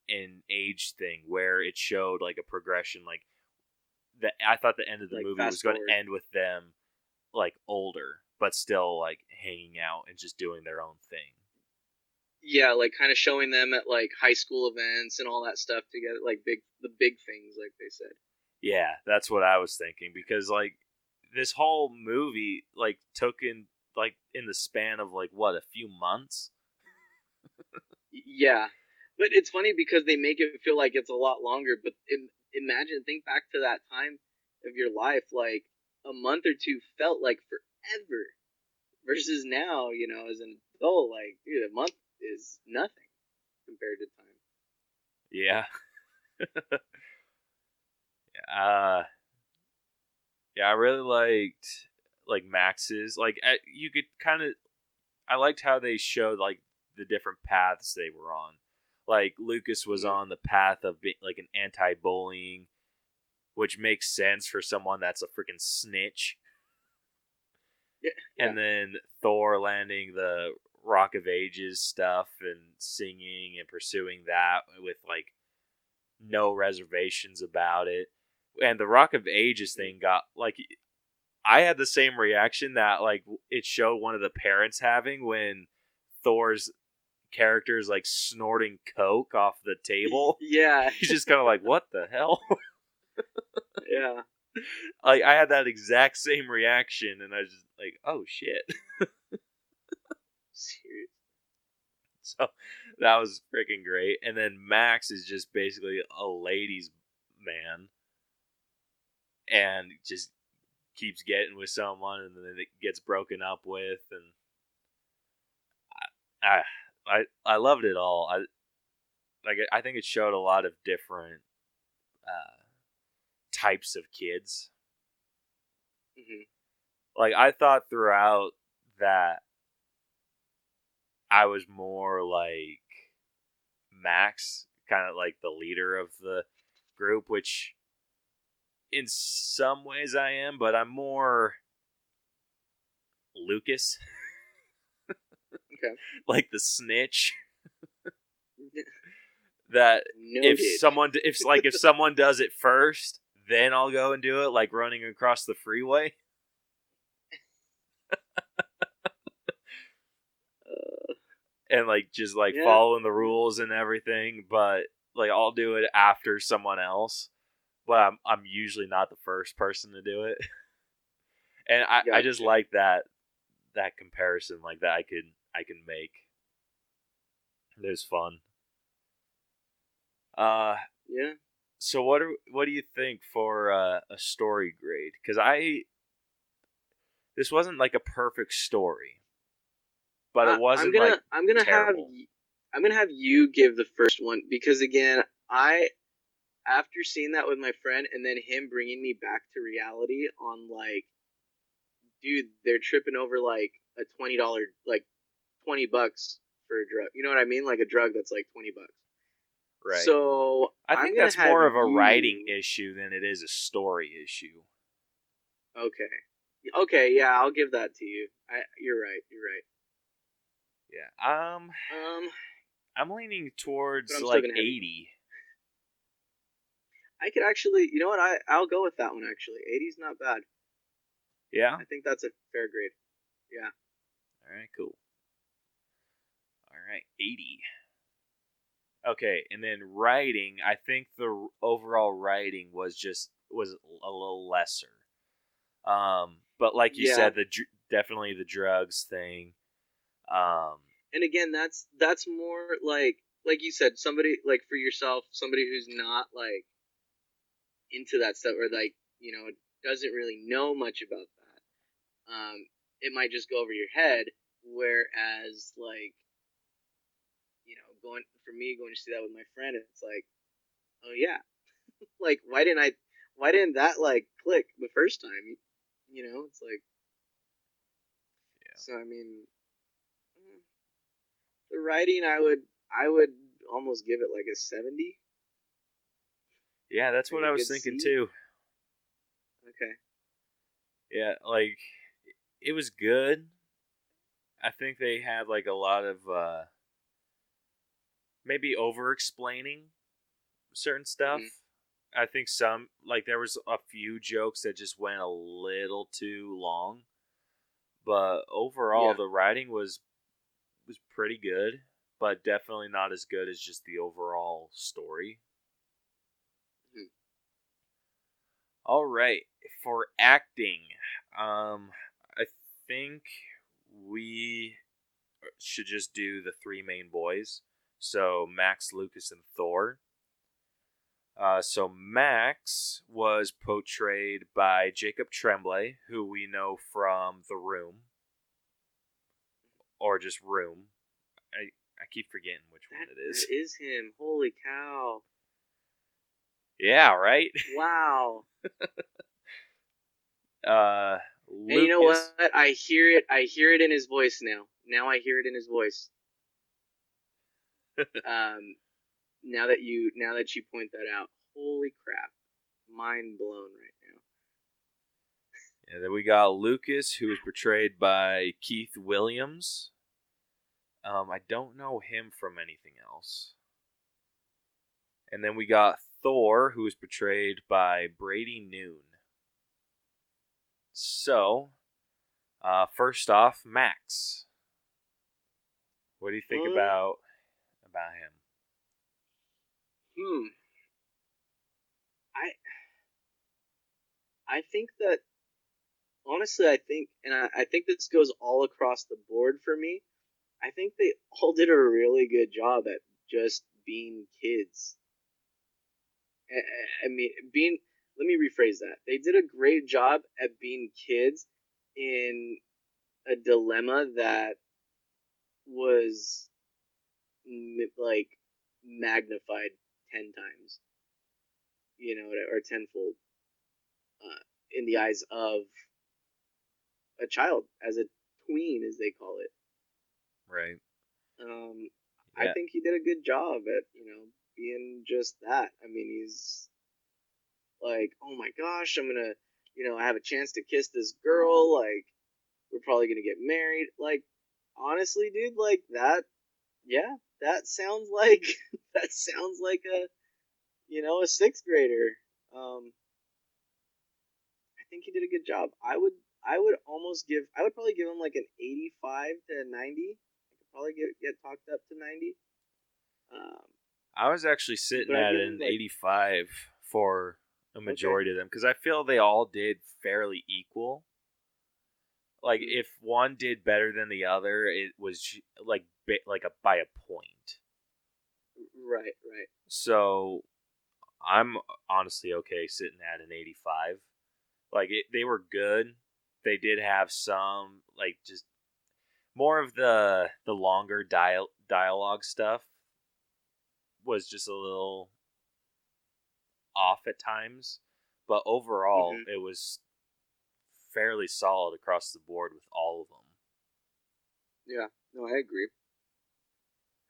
an age thing where it showed like a progression, like I thought the end of the Like movie was fast going to forward. end with them like older but still like hanging out and just doing their own thing. Yeah, like kind of showing them at like high school events and all that stuff together, like the big things, like they said. Yeah, that's what I was thinking, because like this whole movie like took in the span of like what, a few months. Yeah, but it's funny because they make it feel like it's a lot longer. But think back to that time of your life, like a month or two felt like forever. Versus now, as an adult, like, dude, a month is nothing compared to time. Yeah. uh yeah, I really liked like Max's, like you could kind of, I liked how they showed like the different paths they were on. Like Lucas was Mhm. on the path of being like an anti-bullying, which makes sense for someone that's a freaking snitch. Yeah, yeah. And then Thor landing the Rock of Ages stuff and singing and pursuing that with like no reservations about it. And the Rock of Ages thing got like, I had the same reaction that like it showed one of the parents having when Thor's character is like snorting coke off the table. Yeah, He's just kind of like, what the hell? yeah. Like I had that exact same reaction, and I was just like, oh shit. Serious. So that was freaking great. And then Max is just basically a ladies' man, and just keeps getting with someone, and then it gets broken up with, and I loved it all. I think it showed a lot of different types of kids. Mm-hmm. Like I thought throughout that I was more like Max, kind of like the leader of the group, which in some ways I am, but I'm more Lucas. Okay. Like the snitch. That Noted. if someone does it first, then I'll go and do it, like running across the freeway. And like just like Yeah. following the rules and everything, but like I'll do it after someone else. But I'm usually not the first person to do it. And I just Gotcha. like that comparison, like that I can make. It was fun. Yeah. So what do you think for a story grade? Because this wasn't like a perfect story, but it wasn't I'm gonna terrible. have you give the first one, because again, after seeing that with my friend and then him bringing me back to reality on like, dude, they're tripping over like a $20, like $20 for a drug. You know what I mean? Like a drug that's like $20. Right. So I I'm think gonna that's have more of a you... writing issue than it is a story issue. Okay. Okay. Yeah, I'll give that to you. You're right. You're right. Yeah. I'm leaning But towards I'm still like gonna have you. 80. I could actually, you know what? I'll go with that one actually. 80's not bad. Yeah. I think that's a fair grade. Yeah. All right. Cool. All right. 80. Okay, and then writing. I think the overall writing was a little lesser. But like you Yeah. said, definitely the drugs thing. And again, that's more like you said, somebody like for yourself, somebody who's not like into that stuff or like, doesn't really know much about that. It might just go over your head. Whereas like, going to see that with my friend, it's like, oh yeah, like why didn't that like click the first time? It's like, Yeah. so I mean, the writing, I would almost give it like a 70. Yeah, that's Like what a I was good thinking C. too. Okay. Yeah, like it was good. I think they had like a lot of maybe over explaining certain stuff. Hmm. I think some like there was a few jokes that just went a little too long. But overall Yeah. the writing was pretty good, but definitely not as good as just the overall story. Hmm. All right, for acting, I think we should just do the three main boys. So Max, Lucas, and Thor. So Max was portrayed by Jacob Tremblay, who we know from The Room, or just Room. I keep forgetting which one it is. That is him. Holy cow. Yeah, right. Wow. And you know Lucas. what? I hear it. I hear it in his voice now. Now I hear it in his voice. Now that you point that out, holy crap, mind blown right now. And then we got Lucas, who was portrayed by Keith Williams. I don't know him from anything else. And then we got Thor, who was portrayed by Brady Noon. So, first off, Max. What do you think about him? I I think that honestly, I think this goes all across the board for me. I think they all did a really good job at just being kids. I mean, being. Let me rephrase that. They did a great job at being kids in a dilemma that was like magnified 10 times, or tenfold, in the eyes of a child, as a tween, as they call it. Right. I Yeah. think he did a good job at being just that. I mean, he's like, oh my gosh, I'm gonna, I have a chance to kiss this girl. Like, we're probably gonna get married. Like, honestly, dude, like that. Yeah, that sounds like that sounds like a sixth grader. I think he did a good job. I would probably give him like an 85 to 90. I could probably get talked up to 90. I was actually sitting But I'd at give him an like 85 for a okay. majority of them because I feel they all did fairly equal. Like if one did better than the other, it was like by a point. Right, right. So I'm honestly okay sitting at an 85. Like they were good. They did have some like just more of the longer dialogue stuff was just a little off at times, but overall Hmm. it was fairly solid across the board with all of them. Yeah, no, I agree.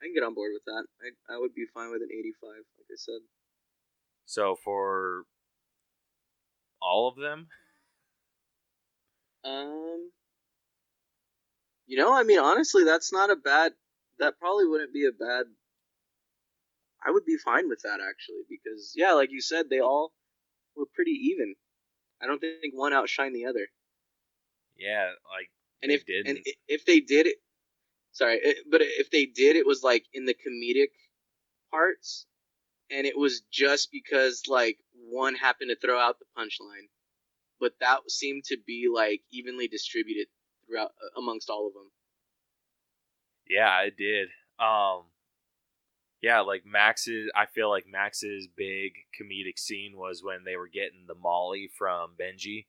I can get on board with that. I would be fine with an 85, like I said. So for all of them, I mean, honestly, that's not a bad. That probably wouldn't be a bad. I would be fine with that actually, because yeah, like you said, they all were pretty even. I don't think one outshined the other. yeah, like And they didn't. if they did it, sorry, but if they did, it was like in the comedic parts, and it was just because like one happened to throw out the punchline, but that seemed to be like evenly distributed throughout amongst all of them. Yeah, I did. Yeah, like Max's. I feel like Max's big comedic scene was when they were getting the Molly from Benji,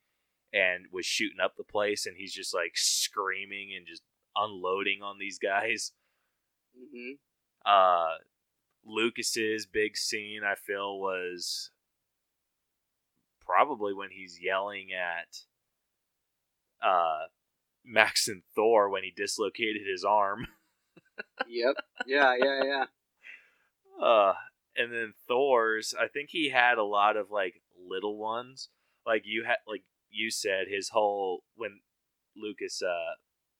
and was shooting up the place, and he's just like screaming and just unloading on these guys. Mm-hmm. Lucas's big scene, I feel, was probably when he's yelling at Max and Thor when he dislocated his arm. Yep. Yeah. Uh, and then Thor's, I think he had a lot of like little ones. Like you said, his whole when Lucas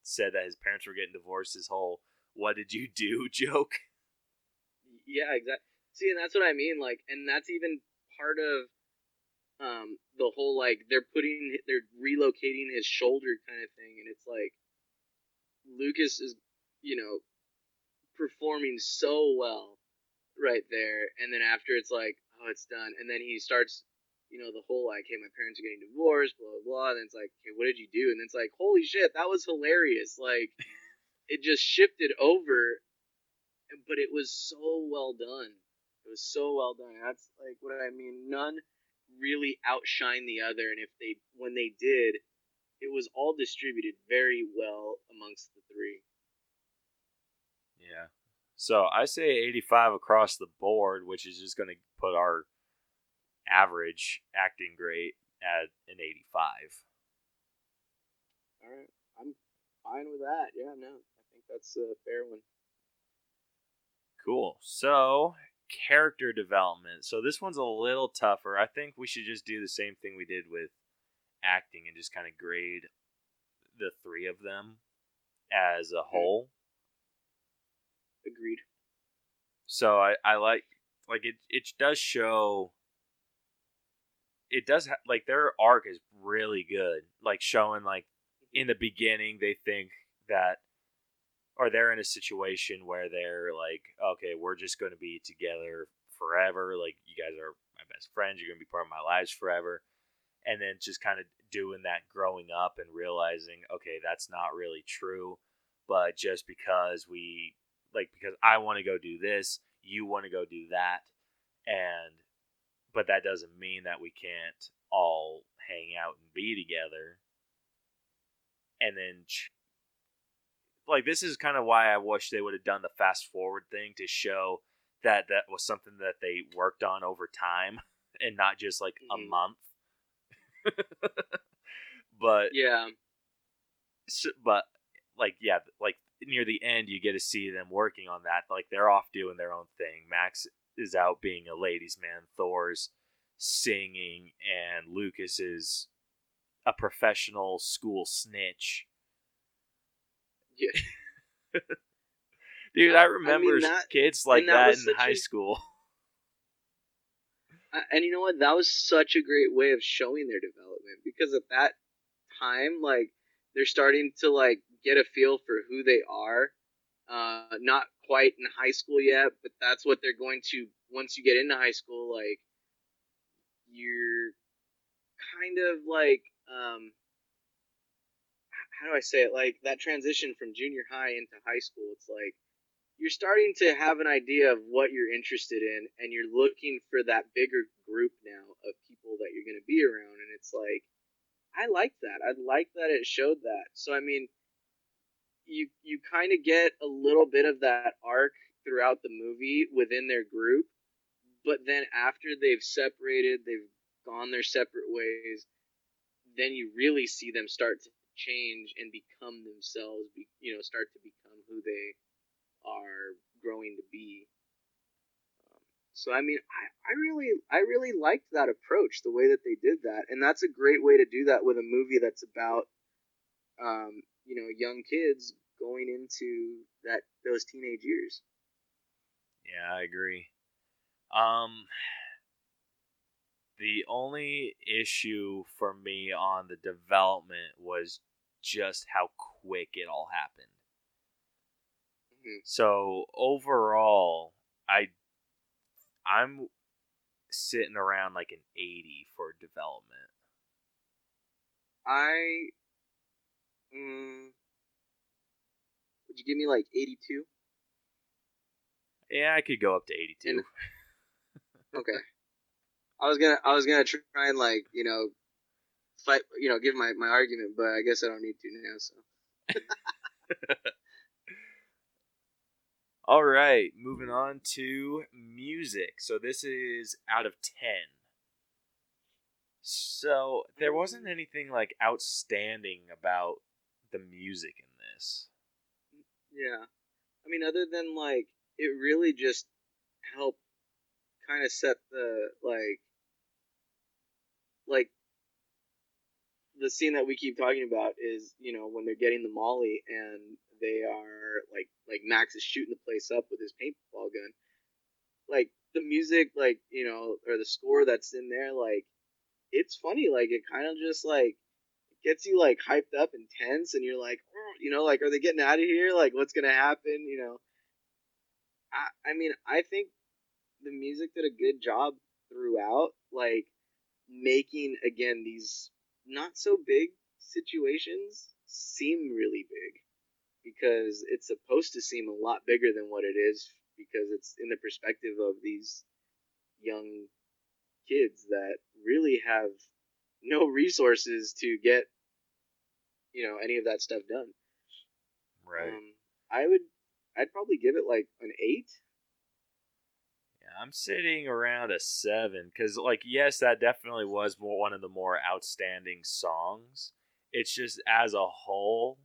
said that his parents were getting divorced, his whole "what did you do" joke. Yeah, exactly. See, and that's what I mean. Like, and that's even part of the whole like they're relocating his shoulder kind of thing, and it's like Lucas is, you know, performing so well right there, and then after it's like, oh, it's done, and then he starts, the whole like, hey, my parents are getting divorced, blah blah blah, and then it's like, okay, what did you do? And then it's like, holy shit, that was hilarious. Like, it just shifted over, but it was so well done. It was so well done. That's like what I mean. None really outshine the other, and when they did, it was all distributed very well amongst the three. Yeah. So I say 85 across the board, which is just going to put our average acting grade at an 85. All right, I'm fine with that. Yeah, no, I think that's a fair one. Cool. So, character development. So, this one's a little tougher. I think we should just do the same thing we did with acting and just kind of grade the three of them as a whole. Agreed. So, I like it does show. It does like their arc is really good. Like showing like in the beginning they think that, or they're in a situation where they're like, okay, we're just going to be together forever. Like, you guys are my best friends. You're going to be part of my lives forever. And then just kind of doing that growing up and realizing, okay, that's not really true. But just because because I want to go do this, you want to go do that. But that doesn't mean that we can't all hang out and be together. And then like, this is kind of why I wish they would have done the fast forward thing to show that was something that they worked on over time and not just like a month. But yeah, but like near the end you get to see them working on that. Like, they're off doing their own thing. Max is out being a ladies' man. Thor's singing, and Lucas is a professional school snitch. Yeah. Dude, I remember kids like that in high school. And you know what? That was such a great way of showing their development, because at that time, like, they're starting to like get a feel for who they are. Not quite in high school yet, but that's what they're going to once you get into high school. Like, you're kind of like how do I say it? Like, that transition from junior high into high school, it's like you're starting to have an idea of what you're interested in, and you're looking for that bigger group now of people that you're going to be around. And it's like, I like that. I like that it showed that. So, I mean, you kind of get a little bit of that arc throughout the movie within their group, but then after they've separated, they've gone their separate ways, then you really see them start to change and become themselves, start to become who they are growing to be. So I mean, I really liked that approach, the way that they did that, and that's a great way to do that with a movie that's about, young kids going into those teenage years. Yeah, I agree. Um, the only issue for me on the development was just how quick it all happened. Mm-hmm. So overall, I'm sitting around like an 80 for development. Would you give me like 82? Yeah, I could go up to 82. And, okay. I was gonna try and fight, give my argument, but I guess I don't need to now. So. All right, moving on to music. So this is out of 10. So there wasn't anything like outstanding about the music in this. Yeah, I mean, other than it really just helped kind of set the like the scene that we keep talking about is when they're getting the Molly and they are like Max is shooting the place up with his paintball gun. Like the music, or the score that's in there, it's funny. Like it kind of just gets you hyped up and tense, and you're like, oh, like are they getting out of here? Like what's gonna happen? I mean, I think the music did a good job throughout, making again these not so big situations seem really big, because it's supposed to seem a lot bigger than what it is, because it's in the perspective of these young kids that really have no resources to get any of that stuff done. Right. I'd probably give it like an 8. Yeah, I'm sitting around a 7 because, yes, that definitely was one of the more outstanding songs. It's just as a whole,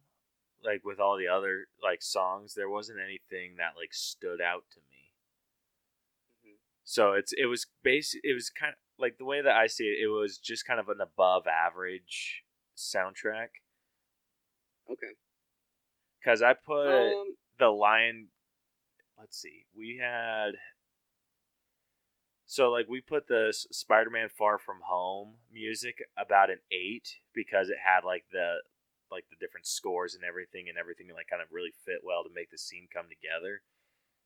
with all the other songs, there wasn't anything that stood out to me. Mm-hmm. So it was kind of like, the way that I see it, it was just kind of an above average soundtrack. Okay. Because I put the Lion. Let's see, we had. So we put the Spider-Man Far From Home music about an 8 because it had the different scores and everything kind of really fit well to make the scene come together.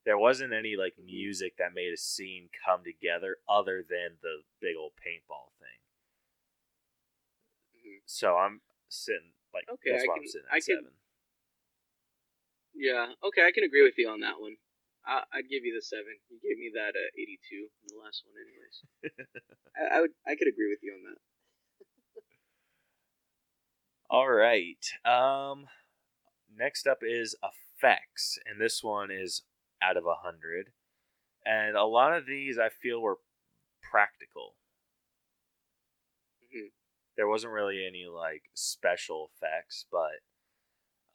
There wasn't any music that made a scene come together other than the big old paintball thing. Mm-hmm. So I'm sitting okay. That's why I'm sitting at 7. Yeah. Okay, I can agree with you on that one. I'd give you the 7. You gave me that 82 in the last one, anyways. I could agree with you on that. All right. Next up is effects, and this one is out of 100. And a lot of these I feel were practical. Mm-hmm. There wasn't really any special effects, but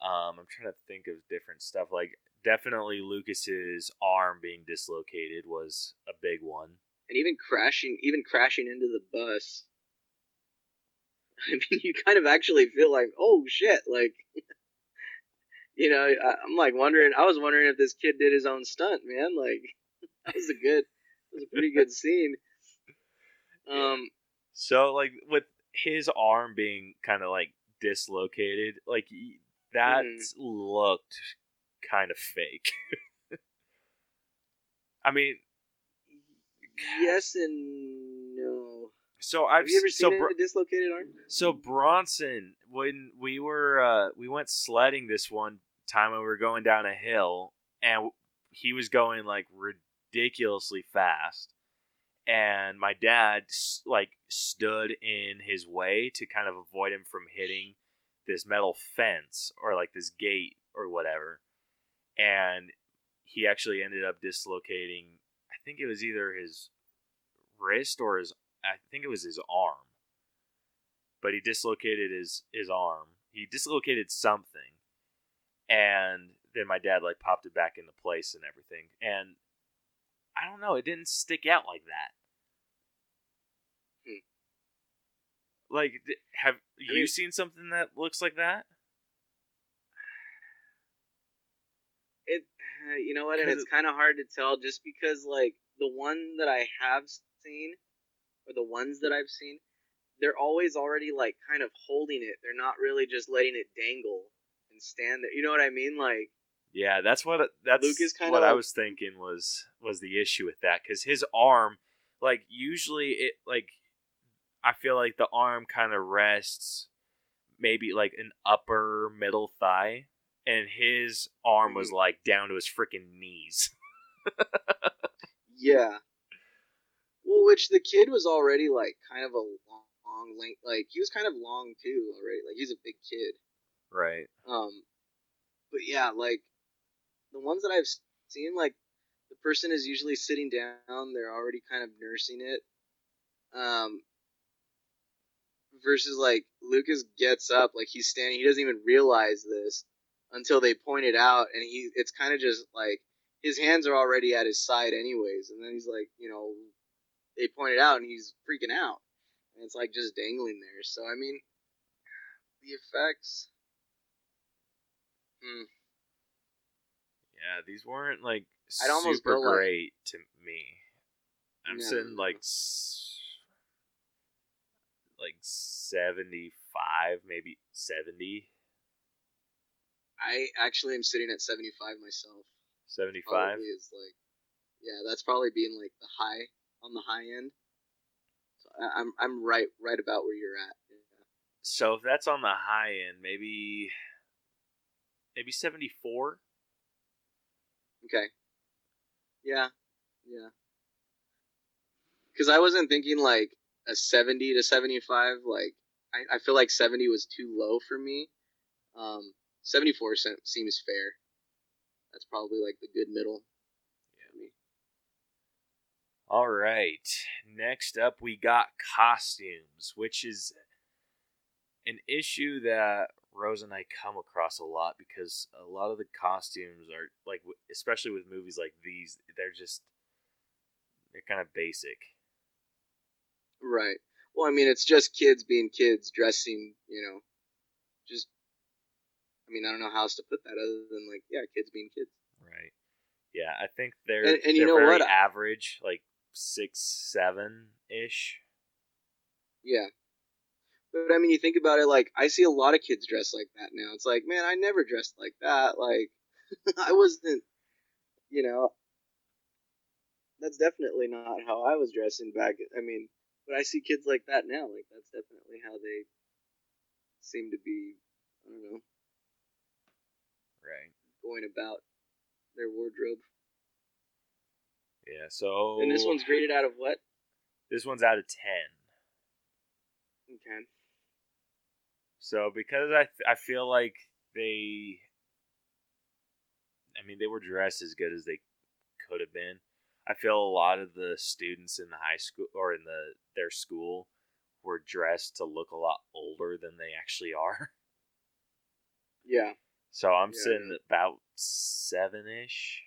I'm trying to think of different stuff. Definitely Lucas's arm being dislocated was a big one. And even crashing into the bus. I mean, you kind of actually feel like, oh shit, I'm wondering. I was wondering if this kid did his own stunt, man. That was a pretty good scene. So with his arm being kind of dislocated, that looked kind of fake. I mean, yes and no. So have you ever seen a dislocated arm? So Bronson, when we went sledding this one time when we were going down a hill, and he was going ridiculously fast, and my dad stood in his way to kind of avoid him from hitting this metal fence or this gate or whatever, and he actually ended up dislocating. I think it was either his wrist or I think it was his arm. But he dislocated his arm. He dislocated something. And then my dad like popped it back into place and everything. And I don't know, it didn't stick out like that. Like, have you seen something that looks like that? You know what, and it's kind of hard to tell just because, like, the one that I have seen, or the ones that I've seen, they're always already, like, kind of holding it. They're not really just letting it dangle and stand there. You know what I mean? Like, yeah, that's what Luke is what like, I was thinking was the issue with that, because his arm, like, usually it, like, I feel like the arm kind of rests maybe like an upper middle thigh, and his arm was like down to his freaking knees. Yeah. Well, which the kid was already like kind of a long length, like he was kind of long too already. Like he's a big kid. Right. But yeah, like the ones that I've seen, like the person is usually sitting down, they're already kind of nursing it. Versus like Lucas gets up, like he's standing, he doesn't even realize this until they point it out, and it's kind of just like his hands are already at his side anyways, and then he's like, you know, they point it out and he's freaking out, and it's like just dangling there. So I mean, the effects. Yeah, these weren't like I'd almost super go, great to me. I'm No. sitting like 75, maybe 70. I actually am sitting at 75 myself. 75. Probably is like, yeah, that's probably being like the high on the high end. So I'm right about where you're at. Yeah. So if that's on the high end, maybe 74. Okay. Yeah. Because I wasn't thinking like a 70 to 75. Like I feel like 70 was too low for me. 74 seems fair. That's probably like the good middle. Yeah. All right. Next up, we got costumes, which is an issue that Rose and I come across a lot, because a lot of the costumes are like, especially with movies like these, they're kind of basic. Right. Well, I mean, it's just kids being kids, dressing, you know, just, I mean, I don't know how else to put that other than like, yeah, kids being kids. Right. Yeah, I think they're and you know very what? average, like 6, 7-ish. Yeah. But I mean, you think about it, like, I see a lot of kids dressed like that now. It's like, man, I never dressed like that. Like, I wasn't, you know, that's definitely not how I was dressing back. I mean, but I see kids like that now. Like, that's definitely how they seem to be, I don't know, Right. going about their wardrobe. Yeah, so... And this one's graded out of what? This one's out of 10. Okay. So, because I feel like they were dressed as good as they could have been. I feel a lot of the students in the high school, or in their school, were dressed to look a lot older than they actually are. Yeah. So I'm sitting at about 7-ish.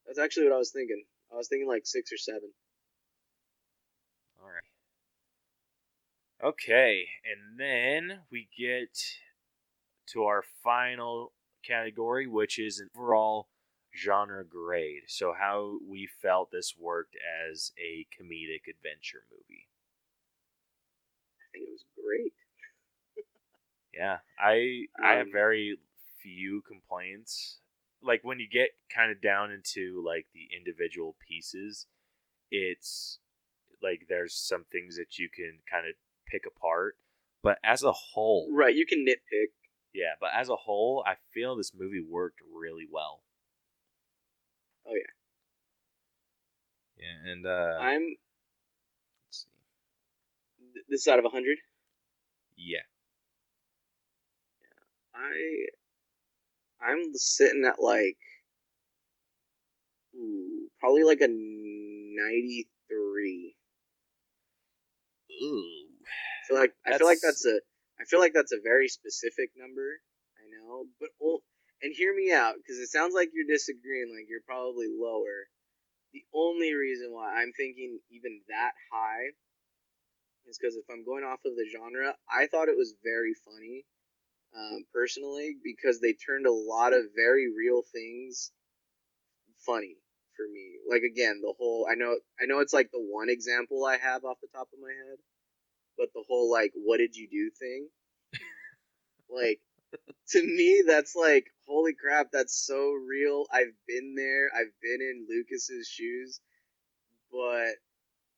That's actually what I was thinking. I was thinking like 6 or 7. All right. Okay, and then we get to our final category, which is an overall genre grade. So how we felt this worked as a comedic adventure movie. I think it was great. Yeah, I have very few complaints. Like, when you get kind of down into like the individual pieces, it's like there's some things that you can kind of pick apart, but as a whole, right, you can nitpick. Yeah, but as a whole, I feel this movie worked really well. Oh yeah. Yeah, and I'm. let's see. This is out of 100. Yeah. I'm sitting at like, probably like a 93. Ooh. I feel like that's a very specific number. I know, but And hear me out, because it sounds like you're disagreeing, like you're probably lower. The only reason why I'm thinking even that high is because if I'm going off of the genre, I thought it was very funny, personally, because they turned a lot of very real things funny for me. Like again, the whole I know it's like the one example I have off the top of my head, but the whole like what did you do thing, like to me that's like holy crap, that's so real. I've been there. I've been in Lucas's shoes, but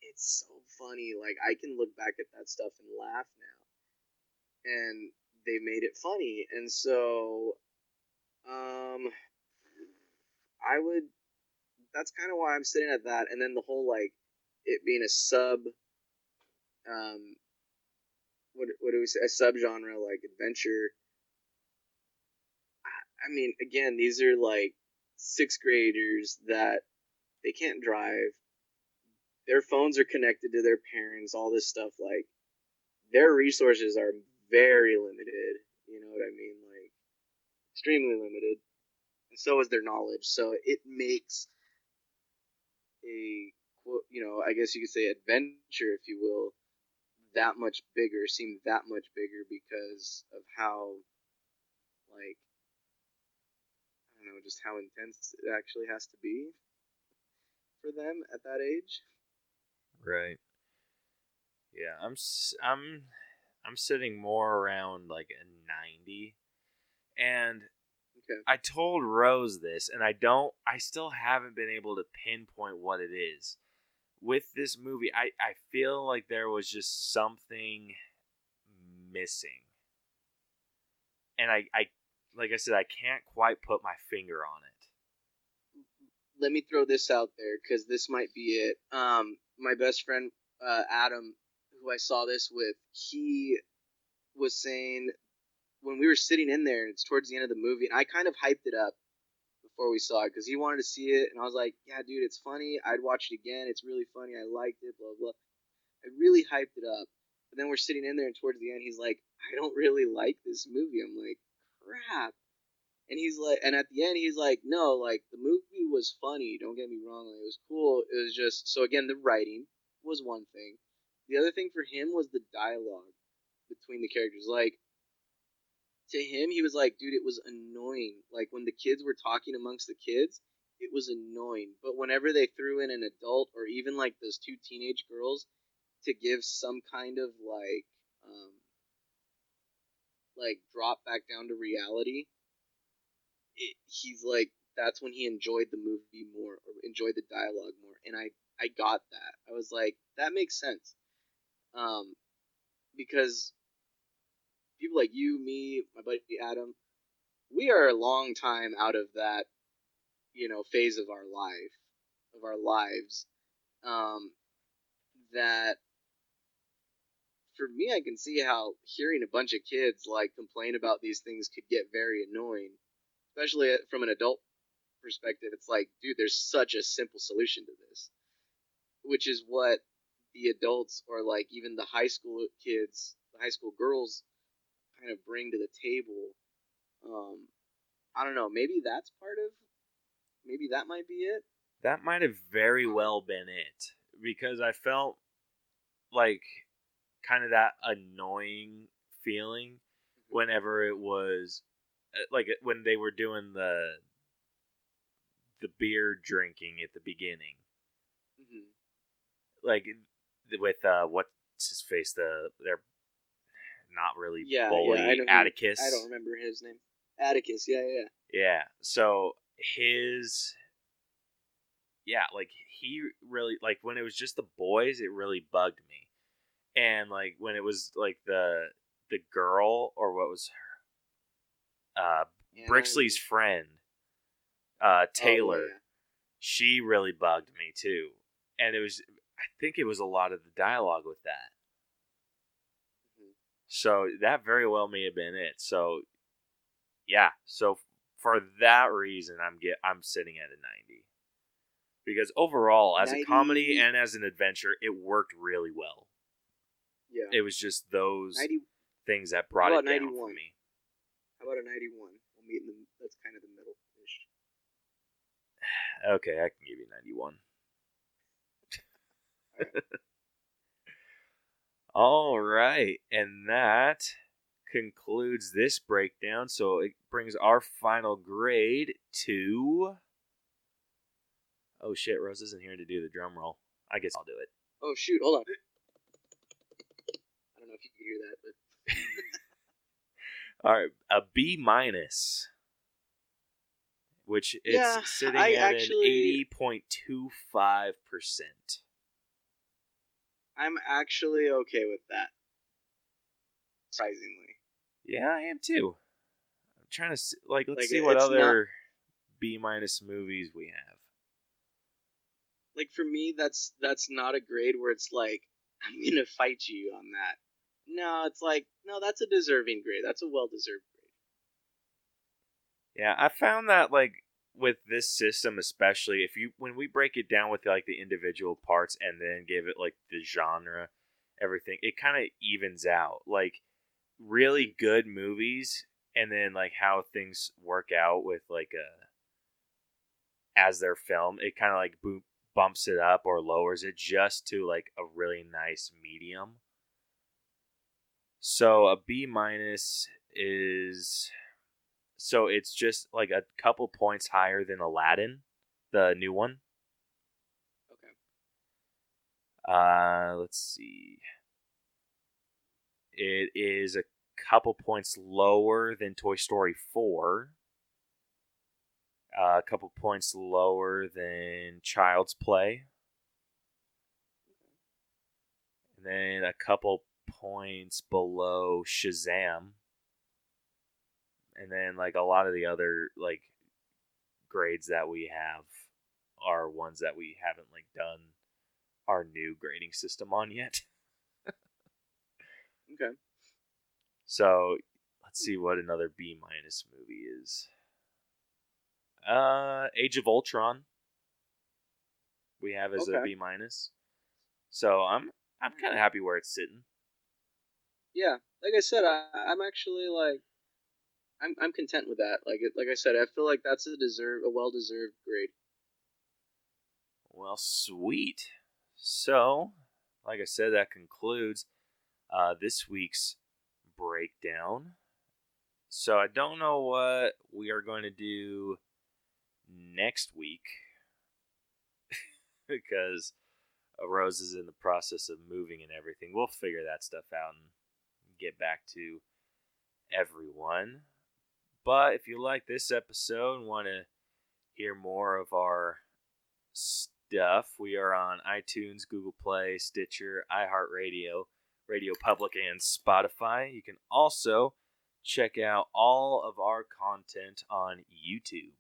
it's so funny. Like I can look back at that stuff and laugh now, and they made it funny, and so um, I would. That's kind of why I'm sitting at that, and then the whole like it being a sub, um, what do we say, a subgenre like adventure. I mean, again, these are like sixth graders that they can't drive. Their phones are connected to their parents. All this stuff, like their resources are very limited. You know what I mean? Like extremely limited, and so is their knowledge. So it makes a I guess you could say adventure, if you will, that much bigger, seem that much bigger because of how, like, I don't know, just how intense it actually has to be for them at that age. Right. Yeah, I'm sitting more around like a 90, and Okay. I told Rose this, and I still haven't been able to pinpoint what it is. With this movie, I feel like there was just something missing. And I like I said, I can't quite put my finger on it. Let me throw this out there because this might be it. My best friend, Adam, who I saw this with, he was saying when we were sitting in there, it's towards the end of the movie, and I kind of hyped it up before we saw it because he wanted to see it, and I was like, yeah, dude, it's funny. I'd watch it again. It's really funny. I liked it, blah, blah. I really hyped it up. But then we're sitting in there, and towards the end, he's like, I don't really like this movie. I'm like, crap. And he's like, and at the end, he's like, no, like, the movie was funny. Don't get me wrong. Like, it was cool. It was just, so again, the writing was one thing. The other thing for him was the dialogue between the characters. Like, to him, he was like, dude, it was annoying. Like, when the kids were talking amongst the kids, it was annoying. But whenever they threw in an adult or even like those two teenage girls to give some kind of like drop back down to reality, he's like, that's when he enjoyed the movie more or enjoyed the dialogue more. And I got that. I was like, that makes sense. Because people like you, me, my buddy Adam, we are a long time out of that, phase of our lives. That for me, I can see how hearing a bunch of kids like complain about these things could get very annoying, especially from an adult perspective. It's like, dude, there's such a simple solution to this, which is what the adults or like even the high school kids, the high school girls kind of bring to the table. I don't know. Maybe that might be it. That might have very well been it, because I felt like kind of that annoying feeling whenever it was like when they were doing the beer drinking at the beginning. Mm-hmm. Like with what's his face, they're not really bully, I know Atticus. I don't remember his name. Atticus, Yeah. So like he really, like when it was just the boys, it really bugged me. And like when it was like the girl, or what was her, Brixley's friend, Taylor, she really bugged me too. And I think it was a lot of the dialogue with that. Mm-hmm. So that very well may have been it. So yeah, so for that reason, I'm sitting at a 90. Because overall, as 90... a comedy and as an adventure, it worked really well. Yeah. It was just those 90... things that brought it down 91? For me. How about a 91? We'll meet in the. That's kind of the middle-ish. Okay, I can give you 91. All right, and that concludes this breakdown. So it brings our final grade to. Oh shit, Rose isn't here to do the drum roll. I guess I'll do it. Oh shoot! Hold on. I don't know if you can hear that, but All right, a B minus, which it's yeah, sitting I at actually, an 80.25%. I'm actually okay with that. Surprisingly, Yeah, I am too. I'm trying to let's like see what it's not other B minus movies we have. like for me. That's not a grade where it's like I'm gonna fight you on that. No, it's like no, that's a deserving grade. That's a well-deserved grade. Yeah, I found that with this system, especially if you when we break it down with like the individual parts and then give it like the genre, everything, it kind of evens out. Like really good movies, and then like how things work out with like as they're filmed, it kind of like bumps it up or lowers it just to like a really nice medium. So a B minus is. So it's just like a couple points higher than Aladdin, the new one. Okay. Let's see. It is a couple points lower than Toy Story 4. A couple points lower than Child's Play. And then a couple points below Shazam. And then like a lot of the other like grades that we have are ones that we haven't like done our new grading system on yet. Okay. So let's see what another B minus movie is. Age of Ultron. We have as a Okay. B minus. So I'm kind of happy where it's sitting. Yeah, like I said, I'm actually like I'm content with that. Like I said, I feel like that's a well-deserved grade. Well, sweet. So, like I said, that concludes this week's breakdown. So I don't know what we are going to do next week because Rose is in the process of moving and everything. We'll figure that stuff out and get back to everyone. But if you like this episode and want to hear more of our stuff, we are on iTunes, Google Play, Stitcher, iHeartRadio, Radio Public, and Spotify. You can also check out all of our content on YouTube.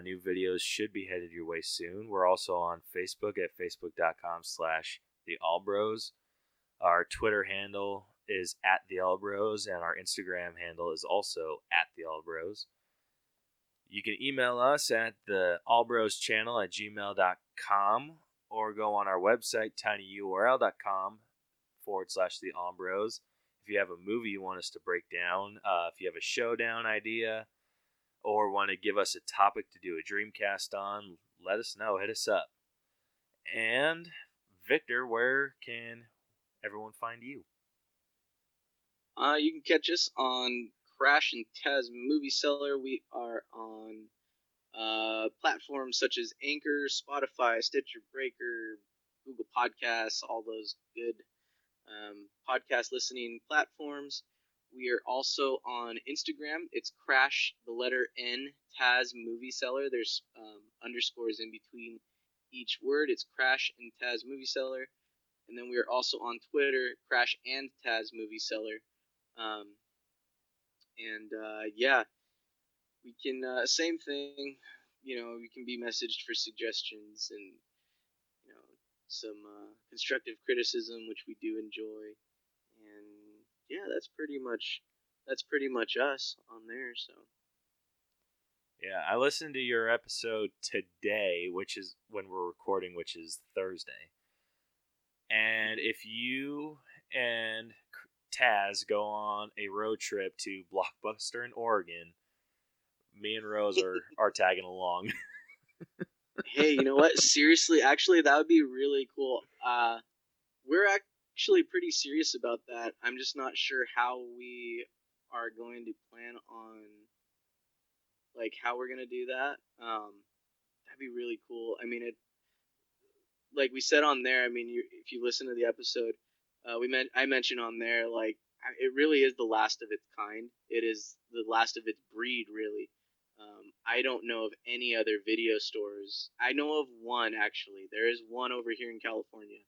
New videos should be headed your way soon. We're also on Facebook at facebook.com/theallbros. Our Twitter handle is @theallbros, and our Instagram handle is also @theallbros. You can email us at the allbroschannel at gmail.com or go on our website, tinyurl.com/theallbros. If you have a movie you want us to break down, if you have a showdown idea, or want to give us a topic to do a Dreamcast on, let us know. Hit us up. And Victor, where can everyone find you? You can catch us on Crash and Taz Movie Cellar. We are on platforms such as Anchor, Spotify, Stitcher, Breaker, Google Podcasts, all those good podcast listening platforms. We are also on Instagram. It's Crash, the letter N, Taz Movie Cellar. There's underscores in between each word. It's Crash and Taz Movie Cellar. And then we are also on Twitter, Crash and Taz Movie Cellar. Yeah, we can, same thing, we can be messaged for suggestions and, some constructive criticism, which we do enjoy. And yeah, that's pretty much us on there. So Yeah, I listened to your episode today, which is when we're recording, which is Thursday. And if you and Taz go on a road trip to Blockbuster in Oregon, me and Rose are tagging along. Hey, you know what? Seriously, actually, that would be really cool. We're actually pretty serious about that. I'm just not sure how we are going to plan on, like, how we're gonna do that. That'd be really cool. I mean, it, like we said on there. I mean, if you listen to the episode, I mentioned on there, like, it really is the last of its kind. It is the last of its breed, really. I don't know of any other video stores. I know of one, actually. There is one over here in California.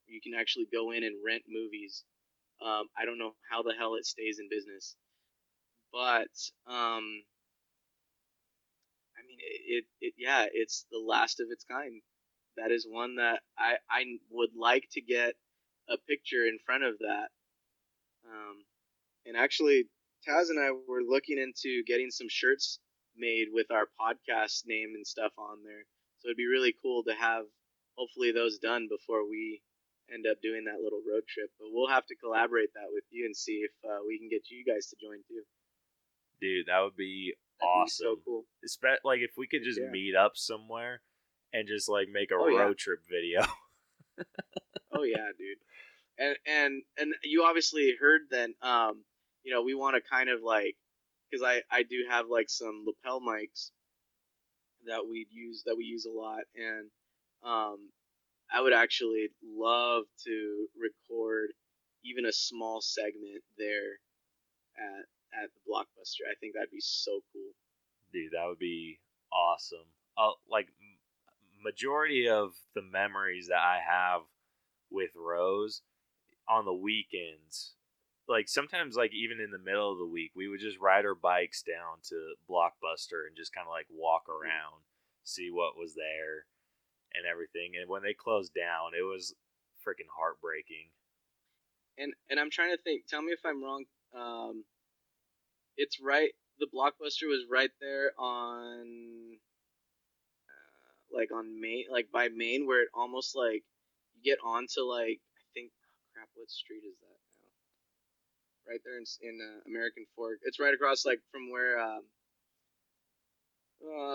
You can actually go in and rent movies. I don't know how the hell it stays in business, but I mean, yeah, it's the last of its kind. That is one that I would like to get a picture in front of that. And actually, Taz and I were looking into getting some shirts made with our podcast name and stuff on there. So it'd be really cool to have, hopefully, those done before we end up doing that little road trip. But we'll have to collaborate that with you and see if we can get you guys to join too. Dude, that would be That'd awesome. be so cool. Like if we could just meet up somewhere and just like make a road trip video. Oh yeah, dude. And you obviously heard that you know, we want to kind of like, because I do have like some lapel mics that we use a lot, and I would actually love to record even a small segment there at the Blockbuster. I think that'd be so cool. Dude, that would be awesome. Like majority of the memories that I have with Rose on the weekends, like sometimes like even in the middle of the week, we would just ride our bikes down to Blockbuster and just kind of like walk around, see what was there and everything. And when they closed down, it was freaking heartbreaking. And I'm trying to think. Tell me if I'm wrong. It's right. The Blockbuster was right there on, like on Main, like by Main, where it almost like you get onto like, I think, oh crap, what street is that now? Right there in American Fork. It's right across like from where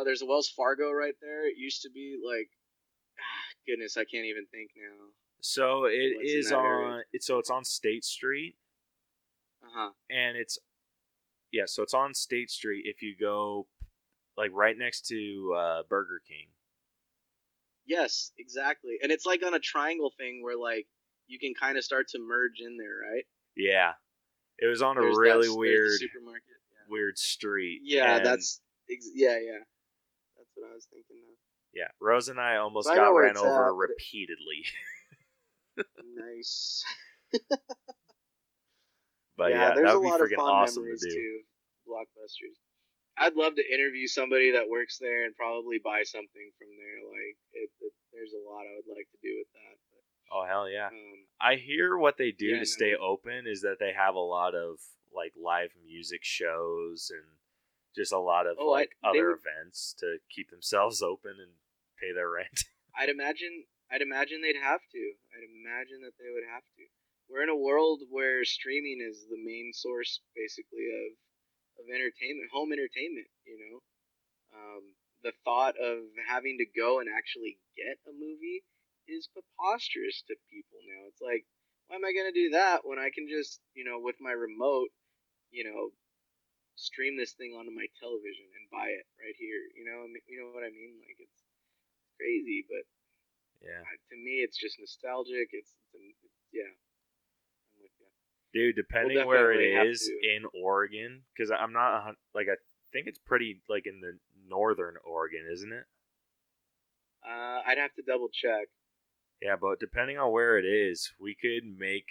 there's a Wells Fargo right there. It used to be like, goodness, I can't even think now. So it's on State Street. And so it's on State Street if you go like right next to Burger King. Yes, exactly. And it's like on a triangle thing where like you can kind of start to merge in there, right? Yeah. It was on a really weird supermarket. Yeah. Weird street. Yeah, that's yeah. That's what I was thinking of. Yeah, Rose and I almost got ran over repeatedly. Nice. But yeah, that would be freaking awesome to do. Too, Blockbusters. I'd love to interview somebody that works there and probably buy something from there. Like, there's a lot I would like to do with that. But, oh hell yeah! I hear what they do to stay open is that they have a lot of like live music shows and just a lot of other events to keep themselves open and pay their rent. I'd imagine they'd have to. I'd imagine that they would have to. We're in a world where streaming is the main source, basically, of entertainment, home entertainment. You know, the thought of having to go and actually get a movie is preposterous to people now. It's like, why am I going to do that when I can just, you know, with my remote, you know, stream this thing onto my television and buy it right here? You know what I mean? Like, it's crazy, but yeah, to me, it's just nostalgic. It's yeah. Dude, depending where it is in Oregon, because I'm not like I think it's pretty like in the northern Oregon, isn't it? I'd have to double check. Yeah, but depending on where it is, we could make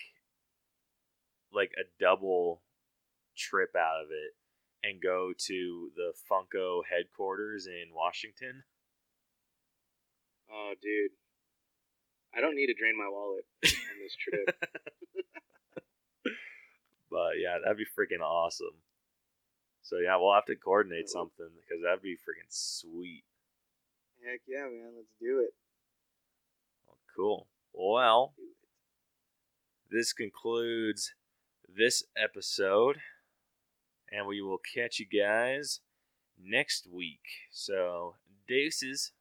like a double trip out of it and go to the Funko headquarters in Washington. Oh, dude. I don't need to drain my wallet on this trip. But yeah, that'd be freaking awesome. So yeah, we'll have to coordinate something because that'd be freaking sweet. Heck yeah, man. Let's do it. Well, cool. Well, this concludes this episode, and we will catch you guys next week. So, deuces.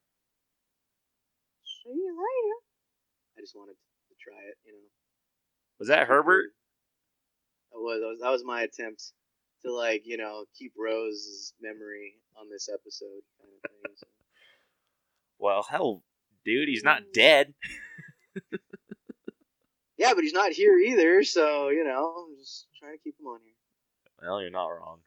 See you later. I just wanted to try it, you know. Was that Herbert? That was my attempt to, like, you know, keep Rose's memory on this episode kind of thing. So. Well, hell, dude, he's not dead. Yeah, but he's not here either, so, you know, I'm just trying to keep him on here. Well, you're not wrong.